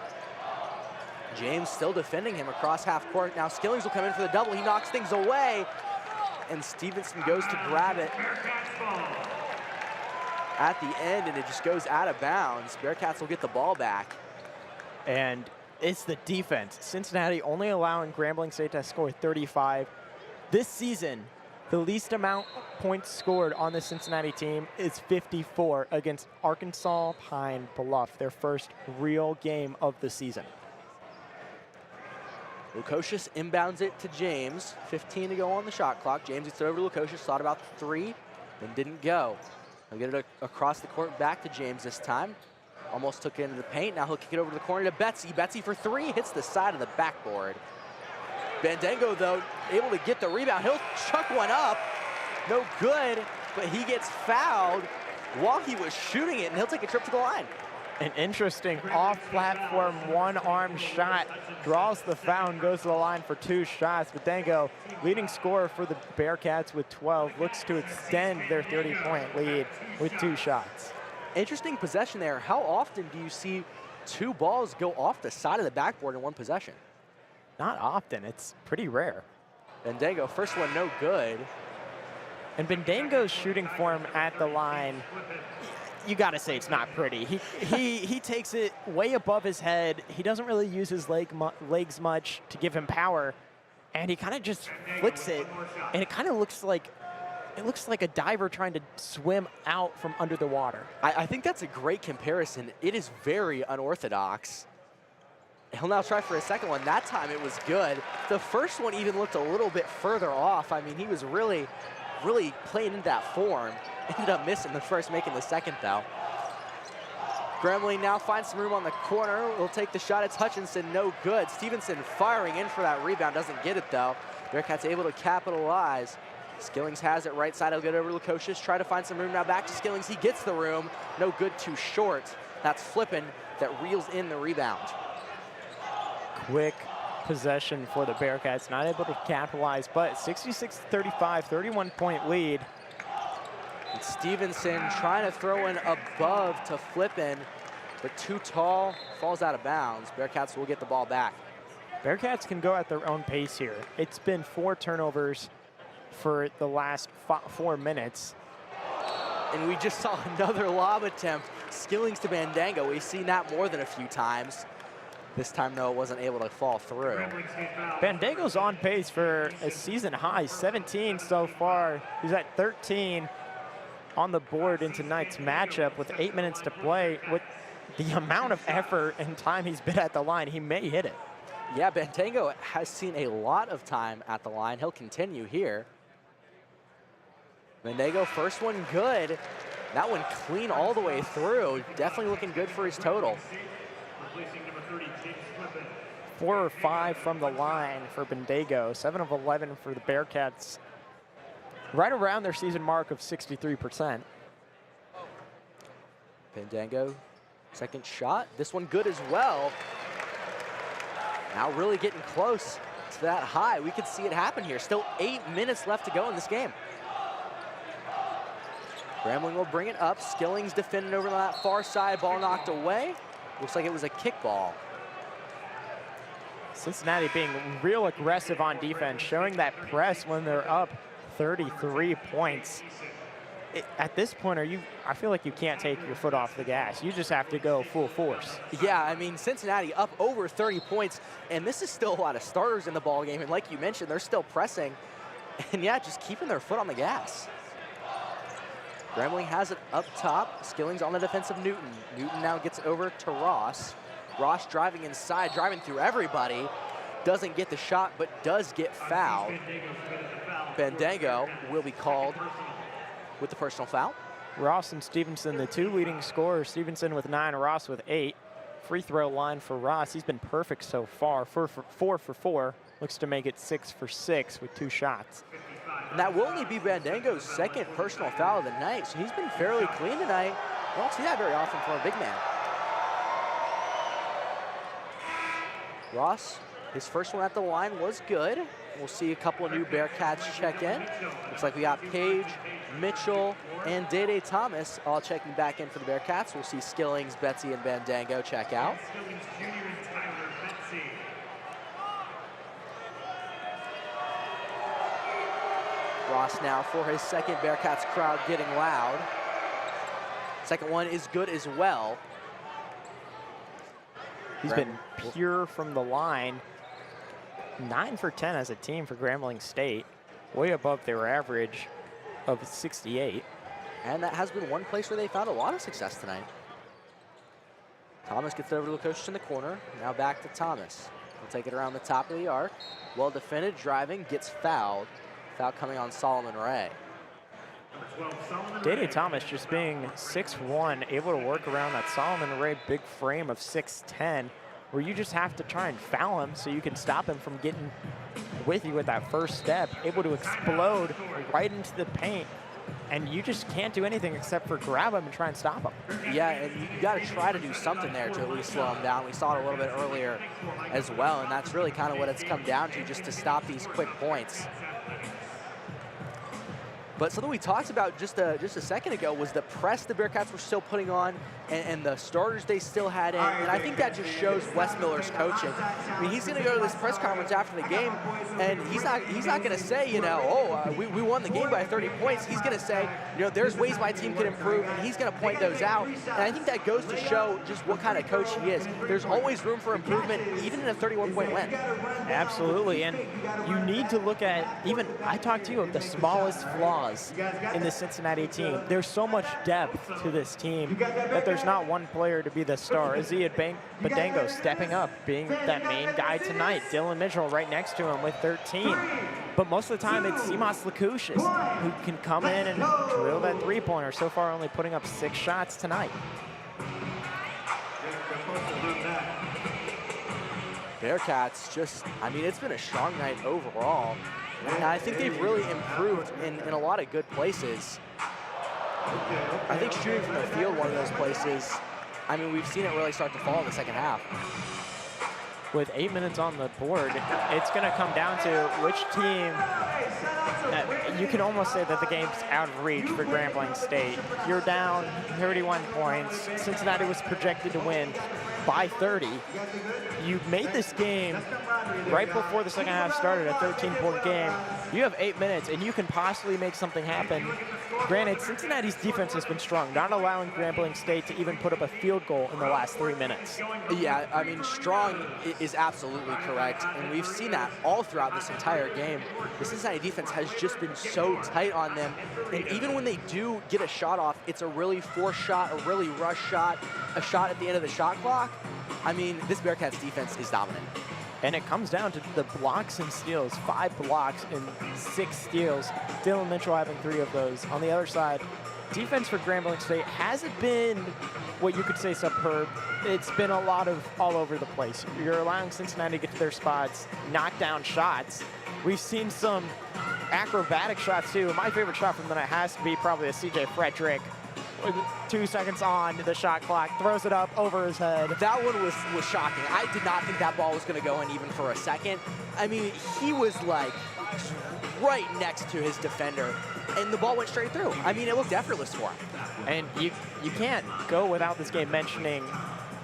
James still defending him across half court. Now Skillings will come in for the double. He knocks things away. And Stevenson goes to grab it at the end, and it just goes out of bounds. Bearcats will get the ball back. And it's the defense. Cincinnati only allowing Grambling State to score 35. This season, the least amount of points scored on the Cincinnati team is 54 against Arkansas Pine Bluff, their first real game of the season. Lukosius inbounds it to James. 15 to go on the shot clock. James gets it over to Lukosius, thought about the three, then didn't go. He'll get it across the court back to James this time. Almost took it into the paint. Now he'll kick it over to the corner to Betsy. Betsy for three, hits the side of the backboard. Bandango, though, able to get the rebound. He'll chuck one up. No good, but he gets fouled while he was shooting it, and he'll take a trip to the line. An interesting off-platform one-arm shot. Draws the foul and goes to the line for 2 shots. Bandango, leading scorer for the Bearcats with 12, looks to extend their 30-point lead with 2 shots. Interesting possession there. How often do you see 2 balls go off the side of the backboard in one possession? Not often. It's pretty rare. Bandango, first one no good. And Bandango's shooting form at the line, you got to say it's not pretty. He takes it way above his head. He doesn't really use his legs much to give him power, and he kind of just flicks it, and it kind of looks like a diver trying to swim out from under the water. I think that's a great comparison. It is very unorthodox. He'll now try for a second one. That time it was good. The first one even looked a little bit further off. I mean, he was really playing in that form. Ended up missing the first, making the second, though. Grambling now finds some room on the corner. Will take the shot. It's Hutchinson, no good. Stevenson firing in for that rebound, doesn't get it, though. Bearcats able to capitalize. Skillings has it right side. He'll get over to Lukosius. Try to find some room now. Back to Skillings. He gets the room. No good, too short. That's Flippin that reels in the rebound. Quick possession for the Bearcats, not able to capitalize, but 66-35, 31-point lead. And Stevenson trying to throw in above to Flippin, but too tall, falls out of bounds. Bearcats will get the ball back. Bearcats can go at their own pace here. It's been 4 turnovers for the last 4 minutes. And we just saw another lob attempt. Skillings to Bandango. We've seen that more than a few times. This time, though, it wasn't able to fall through. Bandango's on pace for a season high, 17 so far. He's at 13 on the board in tonight's matchup with 8 minutes to play. With the amount of effort and time he's been at the line, he may hit it. Yeah, Bandango has seen a lot of time at the line. He'll continue here. Bandango, first one good. That one clean all the way through. Definitely looking good for his total. 4 or 5 from the line for Bandango, 7 of 11 for the Bearcats. Right around their season mark of 63%. Bandango, second shot. This one good as well. Now really getting close to that high. We could see it happen here. Still 8 minutes left to go in this game. Grambling will bring it up. Skillings defending over on that far side. Ball knocked away. Looks like it was a kickball. Cincinnati being real aggressive on defense, showing that press when they're up 33 points. At this point, I feel like you can't take your foot off the gas. You just have to go full force. Yeah, I mean, Cincinnati up over 30 points, and this is still a lot of starters in the ball game. And like you mentioned, they're still pressing. And yeah, just keeping their foot on the gas. Grambling has it up top. Skillings on the defensive Newton. Newton now gets over to Ross. Ross driving inside, driving through everybody. Doesn't get the shot, but does get fouled. Bandango will be called with the personal foul. Ross and Stevenson, the 2 leading scorers. Stevenson with 9, Ross with 8. Free throw line for Ross. He's been perfect so far. 4 for 4. Looks to make it 6 for 6 with 2 shots. And that will only be Bandango's second personal foul of the night, so he's been fairly clean tonight. We don't see that very often from a big man. Ross, his first one at the line was good. We'll see a couple of new Bearcats check in. Looks like we got Page, Mitchell, and Dede Thomas all checking back in for the Bearcats. We'll see Skillings, Betsy, and Bandango check out. Ross now for his second. Bearcats crowd getting loud. Second one is good as well. He's been pure from the line. 9 for 10 as a team for Grambling State. Way above their average of 68. And that has been one place where they found a lot of success tonight. Thomas gets it over to Lukosius in the corner. Now back to Thomas. take it around the top of the arc. Well defended, driving, gets fouled. Foul coming on Solomon Ray. Dede Thomas just being 6'1", able to work around that Solomon Ray big frame of 6'10", where you just have to try and foul him so you can stop him from getting with you with that first step, able to explode right into the paint. And you just can't do anything except for grab him and try and stop him. Yeah, and you got to try to do something there to at least slow him down. We saw it a little bit earlier as well, and that's really kind of what it's come down to, just to stop these quick points. But something we talked about just a second ago was the press the Bearcats were still putting on and the starters they still had in. And I think that just shows Wes Miller's coaching. I mean, he's going to go to this press conference after the game, and he's not going to say, you know, oh, we won the game by 30 points. He's going to say, you know, there's ways my team can improve, and he's going to point those out. And I think that goes to show just what kind of coach he is. There's always room for improvement, even in a 31-point win. Absolutely, and you need to look at, even, I talked to you of the smallest flaws in the Cincinnati team. There's so much depth to this team that there's not one player to be the star. Azia Badango stepping up, being that main guy tonight. Dylan Mitchell right next to him with 13. But most of the time it's Simas Lakushis who can come in and drill that three-pointer. So far only putting up 6 shots tonight. Bearcats just, I mean, it's been a strong night overall. And I think they've really improved in a lot of good places. I think shooting from the field, one of those places, I mean, we've seen it really start to fall in the second half. With 8 minutes on the board, it's going to come down to which team, you can almost say that the game's out of reach for Grambling State. You're down 31 points. Cincinnati was projected to win by 30. You made this game right before the second half started, a 13-point game. You have 8 minutes, and you can possibly make something happen. Granted, Cincinnati's defense has been strong, not allowing Grambling State to even put up a field goal in the last 3 minutes. Yeah, I mean, strong is absolutely correct, and we've seen that all throughout this entire game. The Cincinnati defense has just been so tight on them, and even when they do get a shot off, it's a really forced shot, a really rush shot, a shot at the end of the shot clock. I mean, this Bearcats defense is dominant. And it comes down to the blocks and steals, 5 blocks and 6 steals. Dylan Mitchell having 3 of those. On the other side, defense for Grambling State hasn't been what you could say superb. It's been a lot of all over the place. You're allowing Cincinnati to get to their spots, knock down shots. We've seen some acrobatic shots too. My favorite shot from the night has to be probably a CJ Frederick. 2 seconds on the shot clock, throws it up over his head. That one was shocking. I did not think that ball was going to go in even for a second. I mean, he was like right next to his defender, and the ball went straight through. I mean, it looked effortless for him. And you can't go without this game mentioning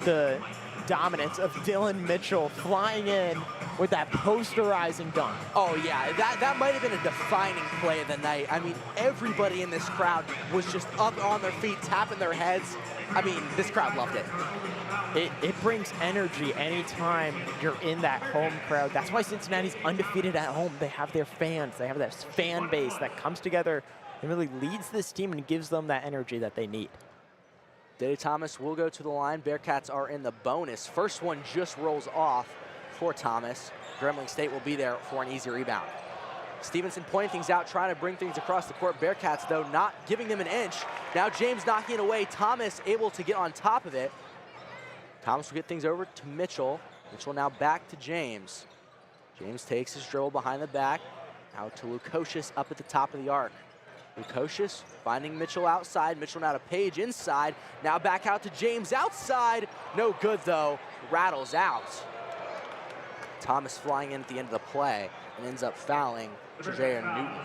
the dominance of Dylan Mitchell flying in with that posterizing dunk. Oh yeah, that might have been a defining play of the night. I mean, everybody in this crowd was just up on their feet, tapping their heads. I mean, this crowd loved it. It brings energy anytime you're in that home crowd. That's why Cincinnati's undefeated at home. They have their fans. They have that fan base that comes together and really leads this team and gives them that energy that they need. Dede Thomas will go to the line. Bearcats are in the bonus. First one just rolls off for Thomas. Grambling State will be there for an easy rebound. Stevenson pointing things out, trying to bring things across the court. Bearcats, though, not giving them an inch. Now James knocking it away. Thomas able to get on top of it. Thomas will get things over to Mitchell. Mitchell now back to James. James takes his dribble behind the back. Out to Lukosius up at the top of the arc. Lukosius finding Mitchell outside. Mitchell now to Page inside. Now back out to James outside. No good, though. Rattles out. Thomas flying in at the end of the play and ends up fouling Jair Newton.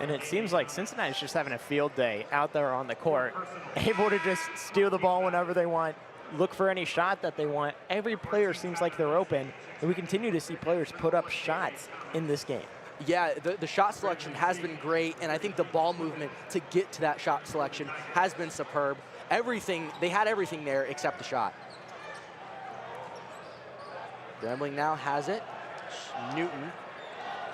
And it seems like Cincinnati's just having a field day out there on the court, able to just steal the ball whenever they want, look for any shot that they want. Every player seems like they're open, and we continue to see players put up shots in this game. Yeah, the shot selection has been great, and I think the ball movement to get to that shot selection has been superb. Everything, they had everything there except the shot. Grambling now has it. Newton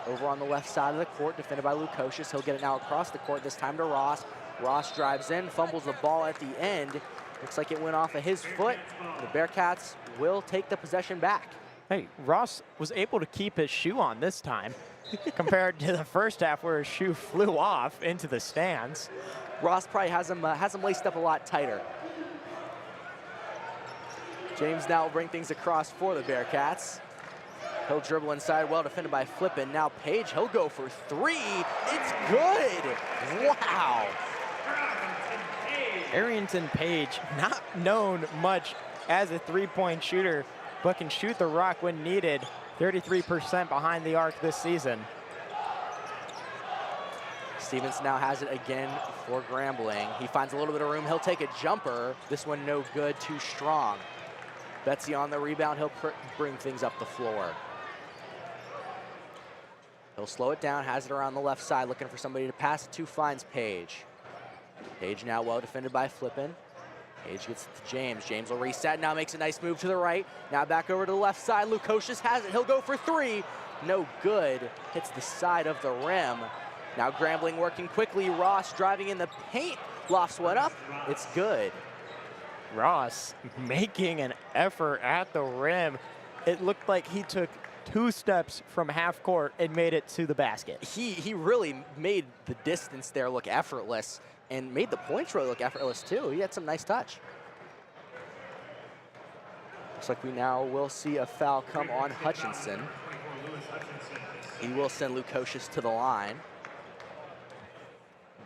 over on the left side of the court, defended by Lukosius. He'll get it now across the court, this time to Ross. Ross drives in, fumbles the ball at the end. Looks like it went off of his foot. The Bearcats will take the possession back. Hey, Ross was able to keep his shoe on this time compared to the first half where his shoe flew off into the stands. Ross probably has him laced up a lot tighter. James now will bring things across for the Bearcats. He'll dribble inside, well defended by Flippin. Now Page, he'll go for three. It's good. Wow. Arrington Page, not known much as a three-point shooter, but can shoot the rock when needed. 33% behind the arc this season. Stevens now has it again for Grambling. He finds a little bit of room. He'll take a jumper. This one no good, too strong. Betsy on the rebound. He'll bring things up the floor. He'll slow it down, has it around the left side, looking for somebody to pass it to, finds Page. Page now well defended by Flippin. Page gets it to James. James will reset, now makes a nice move to the right. Now back over to the left side. Lukosius has it. He'll go for three. No good. Hits the side of the rim. Now Grambling working quickly. Ross driving in the paint. Lofts one up. It's good. Ross making an effort at the rim. It looked like he took 2 steps from half court and made it to the basket. He really made the distance there look effortless and made the points really look effortless too. He had some nice touch. Looks like we now will see a foul come on Hutchinson. He will send Lukosius to the line.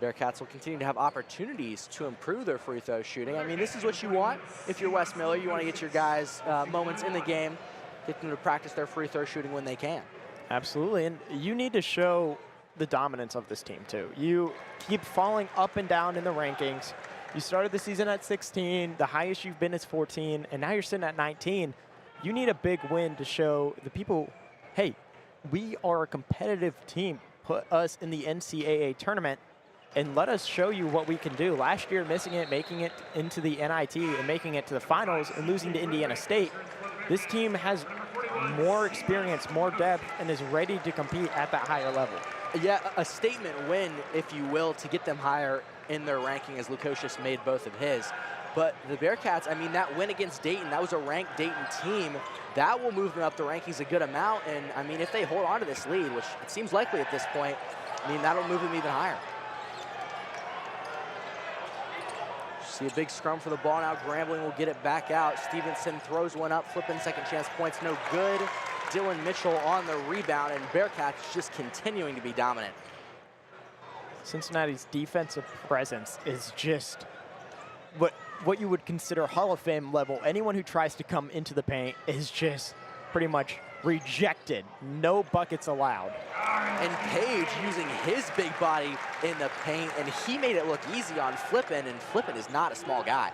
Bearcats will continue to have opportunities to improve their free throw shooting. I mean, this is what you want. If you're Wes Miller, you want to get your guys moments in the game, get them to practice their free throw shooting when they can. Absolutely, and you need to show the dominance of this team too. You keep falling up and down in the rankings. You started the season at 16, the highest you've been is 14, and now you're sitting at 19. You need a big win to show the people, hey, we are a competitive team. Put us in the NCAA tournament and let us show you what we can do. Last year, missing it, making it into the NIT, and making it to the finals and losing to Indiana State. This team has more experience, more depth, and is ready to compete at that higher level. Yeah, a statement win, if you will, to get them higher in their ranking, as Lukosius made both of his. But the Bearcats, I mean, that win against Dayton, that was a ranked Dayton team. That will move them up the rankings a good amount. And, I mean, if they hold on to this lead, which it seems likely at this point, I mean, that'll move them even higher. See a big scrum for the ball now. Grambling will get it back out. Stevenson throws one up. Flipping second chance points, no good. Dylan Mitchell on the rebound, and Bearcats just continuing to be dominant. Cincinnati's defensive presence is just what you would consider Hall of Fame level. Anyone who tries to come into the paint is just pretty much rejected. No buckets allowed. And Page using his big body in the paint, and he made it look easy on Flippin, and Flippin is not a small guy.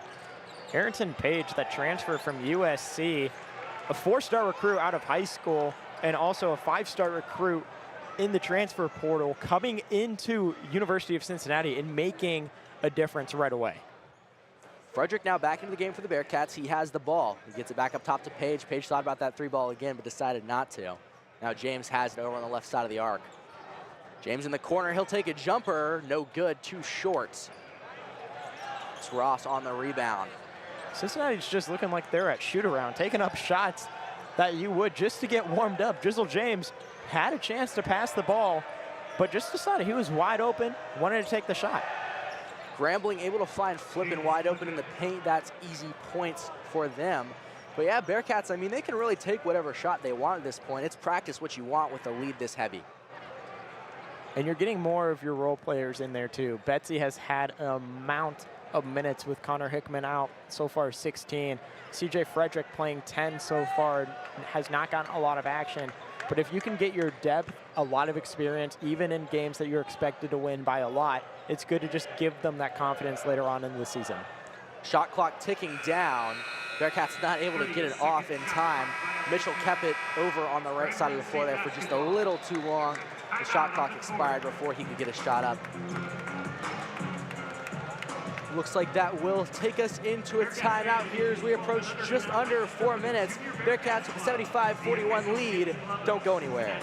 Arrington Page, that transfer from USC, a 4-star recruit out of high school, and also a 5-star recruit in the transfer portal, coming into University of Cincinnati and making a difference right away. Frederick now back into the game for the Bearcats. He has the ball. He gets it back up top to Page. Page thought about that 3-ball again, but decided not to. Now James has it over on the left side of the arc. James in the corner. He'll take a jumper. No good. Too short. It's Ross on the rebound. Cincinnati's just looking like they're at shoot-around, taking up shots that you would just to get warmed up. Drizzle James had a chance to pass the ball, but just decided he was wide open, wanted to take the shot. Grambling able to find Flippin wide open in the paint. That's easy points for them. But yeah, Bearcats, I mean, they can really take whatever shot they want at this point. It's practice what you want with a lead this heavy. And you're getting more of your role players in there too. Betsy has had an amount of minutes with Connor Hickman out so far, 16. CJ Frederick playing 10 so far, has not gotten a lot of action. But if you can get your depth, a lot of experience, even in games that you're expected to win by a lot, it's good to just give them that confidence later on in the season. Shot clock ticking down. Bearcats not able to get it off in time. Mitchell kept it over on the right side of the floor there for just a little too long. The shot clock expired before he could get a shot up. Looks like that will take us into a timeout here as we approach just under 4 minutes. Bearcats with a 75-41 lead. Don't go anywhere.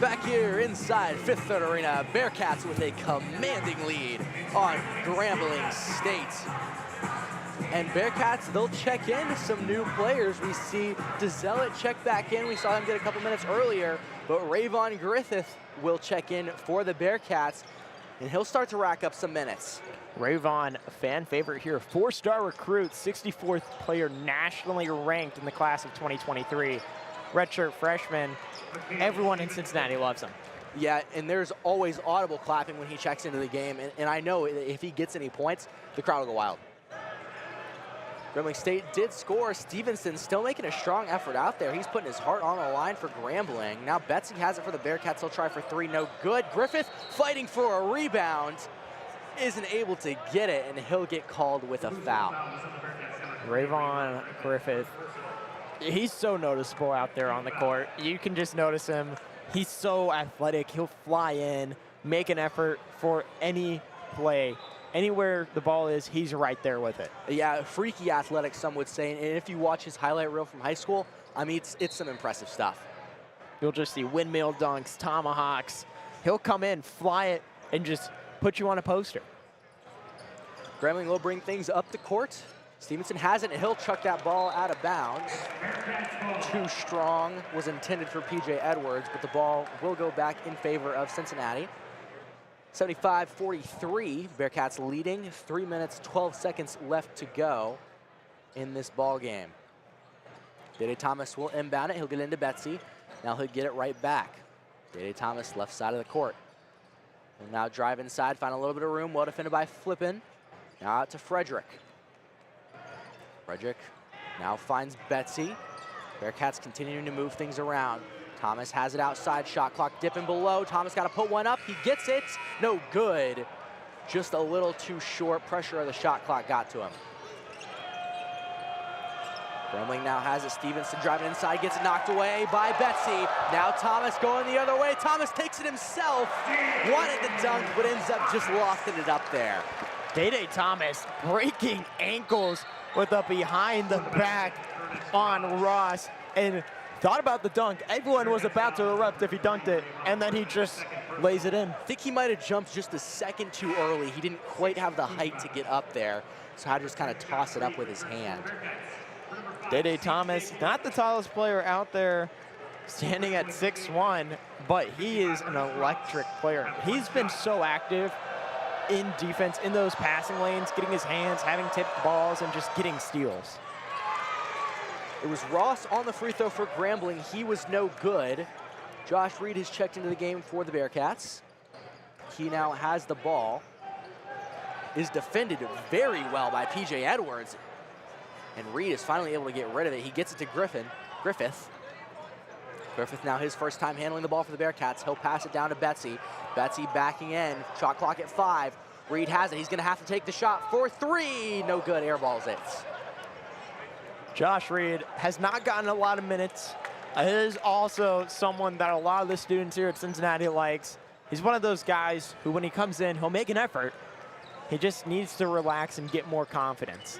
Back here inside Fifth Third Arena, Bearcats with a commanding lead on Grambling State. And Bearcats, they'll check in some new players. We see DeZellet check back in. We saw him get a couple minutes earlier, but Rayvon Griffith will check in for the Bearcats, and he'll start to rack up some minutes. Rayvon, a fan favorite here, 4-star recruit, 64th player nationally ranked in the class of 2023. Redshirt freshman, everyone in Cincinnati loves him. Yeah, and there's always audible clapping when he checks into the game, and I know if he gets any points, the crowd will go wild. Grambling State did score. Stevenson still making a strong effort out there. He's putting his heart on the line for Grambling. Now Betsy has it for the Bearcats. He'll try for three, no good. Griffith fighting for a rebound. Isn't able to get it, and he'll get called with a foul. Rayvon Griffith, he's so noticeable out there on the court. You can just notice him. He's so athletic. He'll fly in, make an effort for any play. Anywhere the ball is, he's right there with it. Yeah, freaky athletic, some would say. And if you watch his highlight reel from high school, I mean, it's some impressive stuff. You'll just see windmill dunks, tomahawks. He'll come in, fly it, and just put you on a poster. Grambling will bring things up the court. Stevenson has it, and he'll chuck that ball out of bounds. Too strong was intended for P.J. Edwards, but the ball will go back in favor of Cincinnati. 75-43, Bearcats leading. 3 minutes, 12 seconds left to go in this ball game. Dede Thomas will inbound it. He'll get into Betsy. Now he'll get it right back. Dede Thomas, left side of the court. Will now drive inside, find a little bit of room. Well defended by Flippin. Now out to Frederick. Frederick now finds Betsy. Bearcats continuing to move things around. Thomas has it outside, shot clock dipping below. Thomas got to put one up, he gets it. No good, just a little too short. Pressure of the shot clock got to him. Grambling now has it, Stevenson driving inside, gets it knocked away by Betsy. Now Thomas going the other way. Thomas takes it himself. Wanted the dunk, but ends up just lofting it up there. Dede Thomas breaking ankles with a behind the back on Ross, and thought about the dunk. Everyone was about to erupt if he dunked it, and then he just lays it in. I think he might have jumped just a second too early. He didn't quite have the height to get up there, so had to just kind of toss it up with his hand. Dede Thomas, not the tallest player out there, standing at 6'1", but he is an electric player. He's been so active in defense, in those passing lanes, getting his hands, having tipped balls, and just getting steals. It was Ross on the free throw for Grambling. He was no good. Josh Reed has checked into the game for the Bearcats. He now has the ball. Is defended very well by P.J. Edwards. And Reed is finally able to get rid of it. He gets it to Griffith. Griffith now his first time handling the ball for the Bearcats. He'll pass it down to Betsy. Betsy backing in. Shot clock at 5. Reed has it. He's going to have to take the shot for 3. No good. Airballs it. Josh Reed has not gotten a lot of minutes. He is also someone that a lot of the students here at Cincinnati likes. He's one of those guys who, when he comes in, he'll make an effort. He just needs to relax and get more confidence.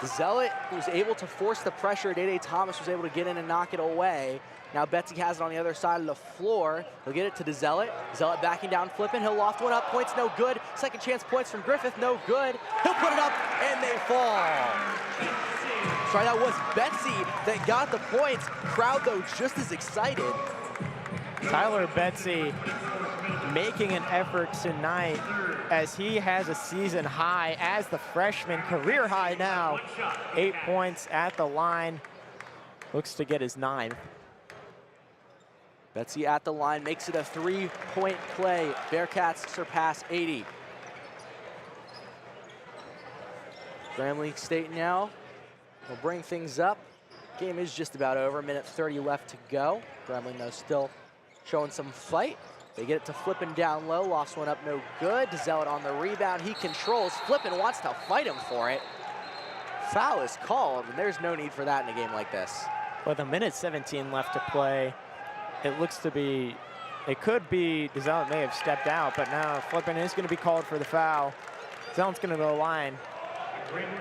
Zealot was able to force the pressure. Dede Thomas was able to get in and knock it away. Now Betsy has it on the other side of the floor. He'll get it to DeZellet. Zealot backing down, flipping. He'll loft one up. Points no good. Second chance points from Griffith. No good. He'll put it up, and they fall. Sorry, that was Betsy that got the points. Crowd, though, just as excited. Tyler Betsy making an effort tonight as he has a season high as the freshman, career high now. 8 points at the line. Looks to get his 9th. Betsy at the line makes it a 3-point play. Bearcats surpass 80. Grambling State now will bring things up. Game is just about over. Minute 30 left to go. Grambling, though, still showing some fight. They get it to Flippin down low. Lost one up, no good. DeZelot on the rebound. He controls. Flippin wants to fight him for it. Foul is called, and there's no need for that in a game like this. With a minute 17 left to play, it looks to be, it could be DeZelot may have stepped out, but now Flippin is going to be called for the foul. DeZelot's going to go line.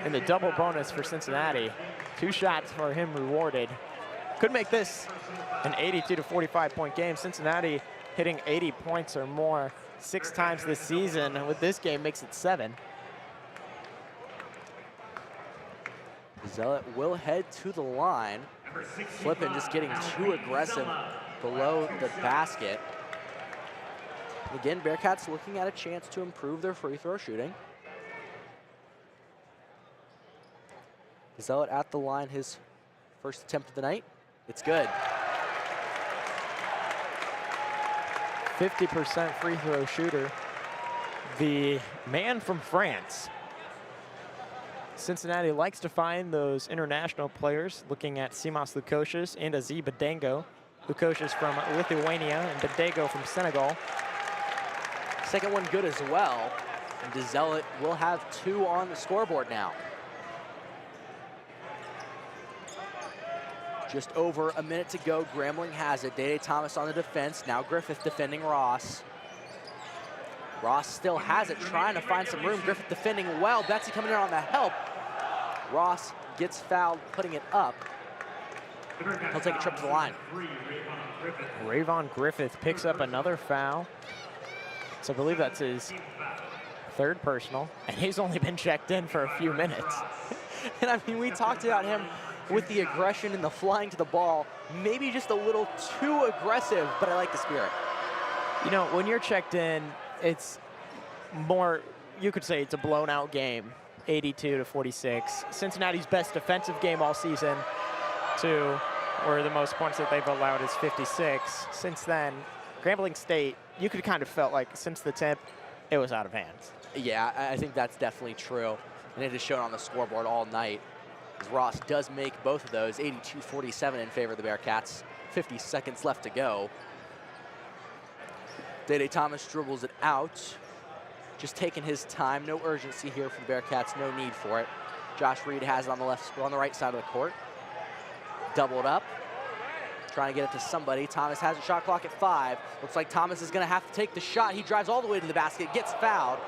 And the double bonus for Cincinnati. 2 shots for him rewarded. could make this an 82 to 45 point game. Cincinnati hitting 80 points or more 6 times this season. With this game, makes it 7. Zealot will head to the line. Flippin just getting too aggressive below the basket. Again, Bearcats looking at a chance to improve their free throw shooting. Zealot at the line, his first attempt of the night. It's good. 50% free throw shooter. The man from France. Cincinnati likes to find those international players, looking at Simas Lukosius and Aziz Badengo. Lukosius from Lithuania and Badengo from Senegal. Second one good as well. And Zealot will have 2 on the scoreboard now. Just over a minute to go. Grambling has it. Dede Thomas on the defense. Now Griffith defending Ross. Ross still has it, trying to find some room. Griffith defending well. Betsy coming in on the help. Ross gets fouled, putting it up. He'll take a trip to the line. Rayvon Griffith picks up another foul. So I believe that's his 3rd personal, and he's only been checked in for a few minutes. And I mean, we talked about him with the aggression and the flying to the ball. Maybe just a little too aggressive, but I like the spirit. You know, when you're checked in, it's more, you could say it's a blown out game, 82 to 46. Cincinnati's best defensive game all season, or the most points that they've allowed is 56. Since then, Grambling State, you could kind of felt like since the tip, it was out of hands. Yeah, I think that's definitely true. And it is shown on the scoreboard all night. As Ross does make both of those, 82-47 in favor of the Bearcats. 50 seconds left to go. Dede Thomas dribbles it out. Just taking his time, no urgency here for the Bearcats, no need for it. Josh Reed has it on the right side of the court. Doubled up, trying to get it to somebody. Thomas has a shot clock at 5. Looks like Thomas is gonna have to take the shot. He drives all the way to the basket, gets fouled.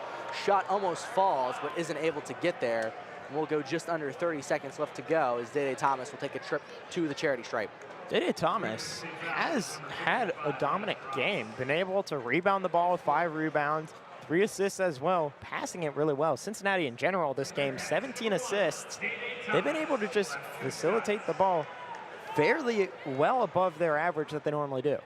Shot almost falls, but isn't able to get there. And we'll go just under 30 seconds left to go as Dede Thomas will take a trip to the charity stripe. Dede Thomas has had a dominant game, been able to rebound the ball with 5 rebounds, 3 assists as well, passing it really well. Cincinnati in general this game, 17 assists. They've been able to just facilitate the ball fairly well above their average that they normally do.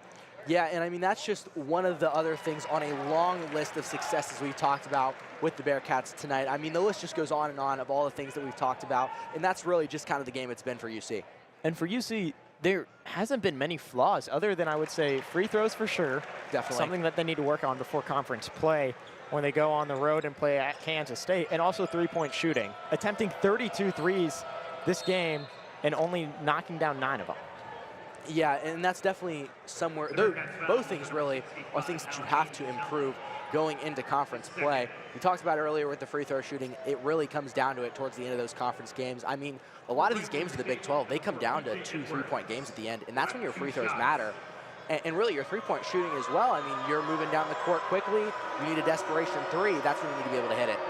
Yeah, and I mean, that's just one of the other things on a long list of successes we've talked about with the Bearcats tonight. I mean, the list just goes on and on of all the things that we've talked about, and that's really just kind of the game it's been for UC. And for UC, there hasn't been many flaws other than, I would say, free throws for sure. Definitely. Something that they need to work on before conference play when they go on the road and play at Kansas State, and also 3-point shooting. Attempting 32 threes this game and only knocking down 9 of them. Yeah, and that's definitely somewhere, both things really are things that you have to improve going into conference play. We talked about earlier with the free throw shooting, it really comes down to it towards the end of those conference games. I mean, a lot of these games in the Big 12, they come down to 2 3-point games at the end, and that's when your free throws matter. And really your 3-point shooting as well. I mean, you're moving down the court quickly, you need a desperation 3, that's when you need to be able to hit it.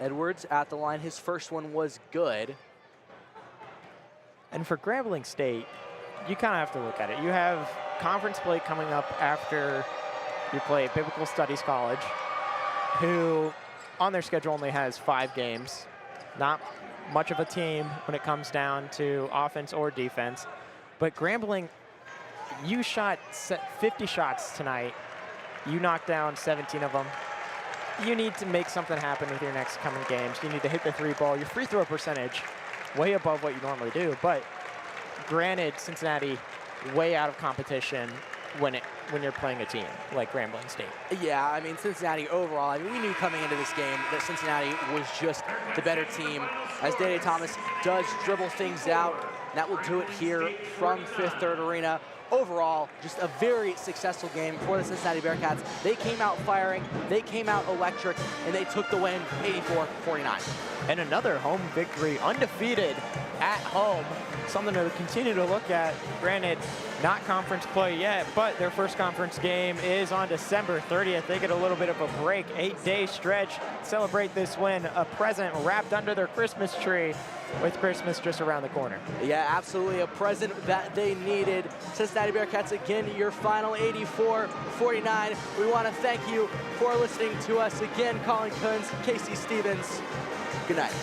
Edwards at the line, his first one was good. And for Grambling State, you kind of have to look at it. You have conference play coming up after you play Biblical Studies College, who on their schedule only has 5 games. Not much of a team when it comes down to offense or defense. But Grambling, you shot 50 shots tonight. You knocked down 17 of them. You need to make something happen with your next coming games. You need to hit the 3 ball. Your free throw percentage, way above what you normally do. But granted, Cincinnati, way out of competition when you're playing a team like Grambling State. Yeah, I mean, Cincinnati overall, I mean, we knew coming into this game that Cincinnati was just the better team. As Dede Thomas does dribble things out, that will do it here from Fifth Third Arena. overall, just a very successful game for the Cincinnati Bearcats. They came out firing, they came out electric, and they took the win 84-49. And another home victory, undefeated at home. Something to continue to look at. Granted, not conference play yet, but their first conference game is on December 30th. They get a little bit of a break, 8-day stretch. Celebrate this win, a present wrapped under their Christmas tree with Christmas just around the corner. Yeah, absolutely, a present that they needed. Cincinnati Bearcats, again, your final 84-49. We want to thank you for listening to us. Again, Colin Coons, Casey Stevens, good night.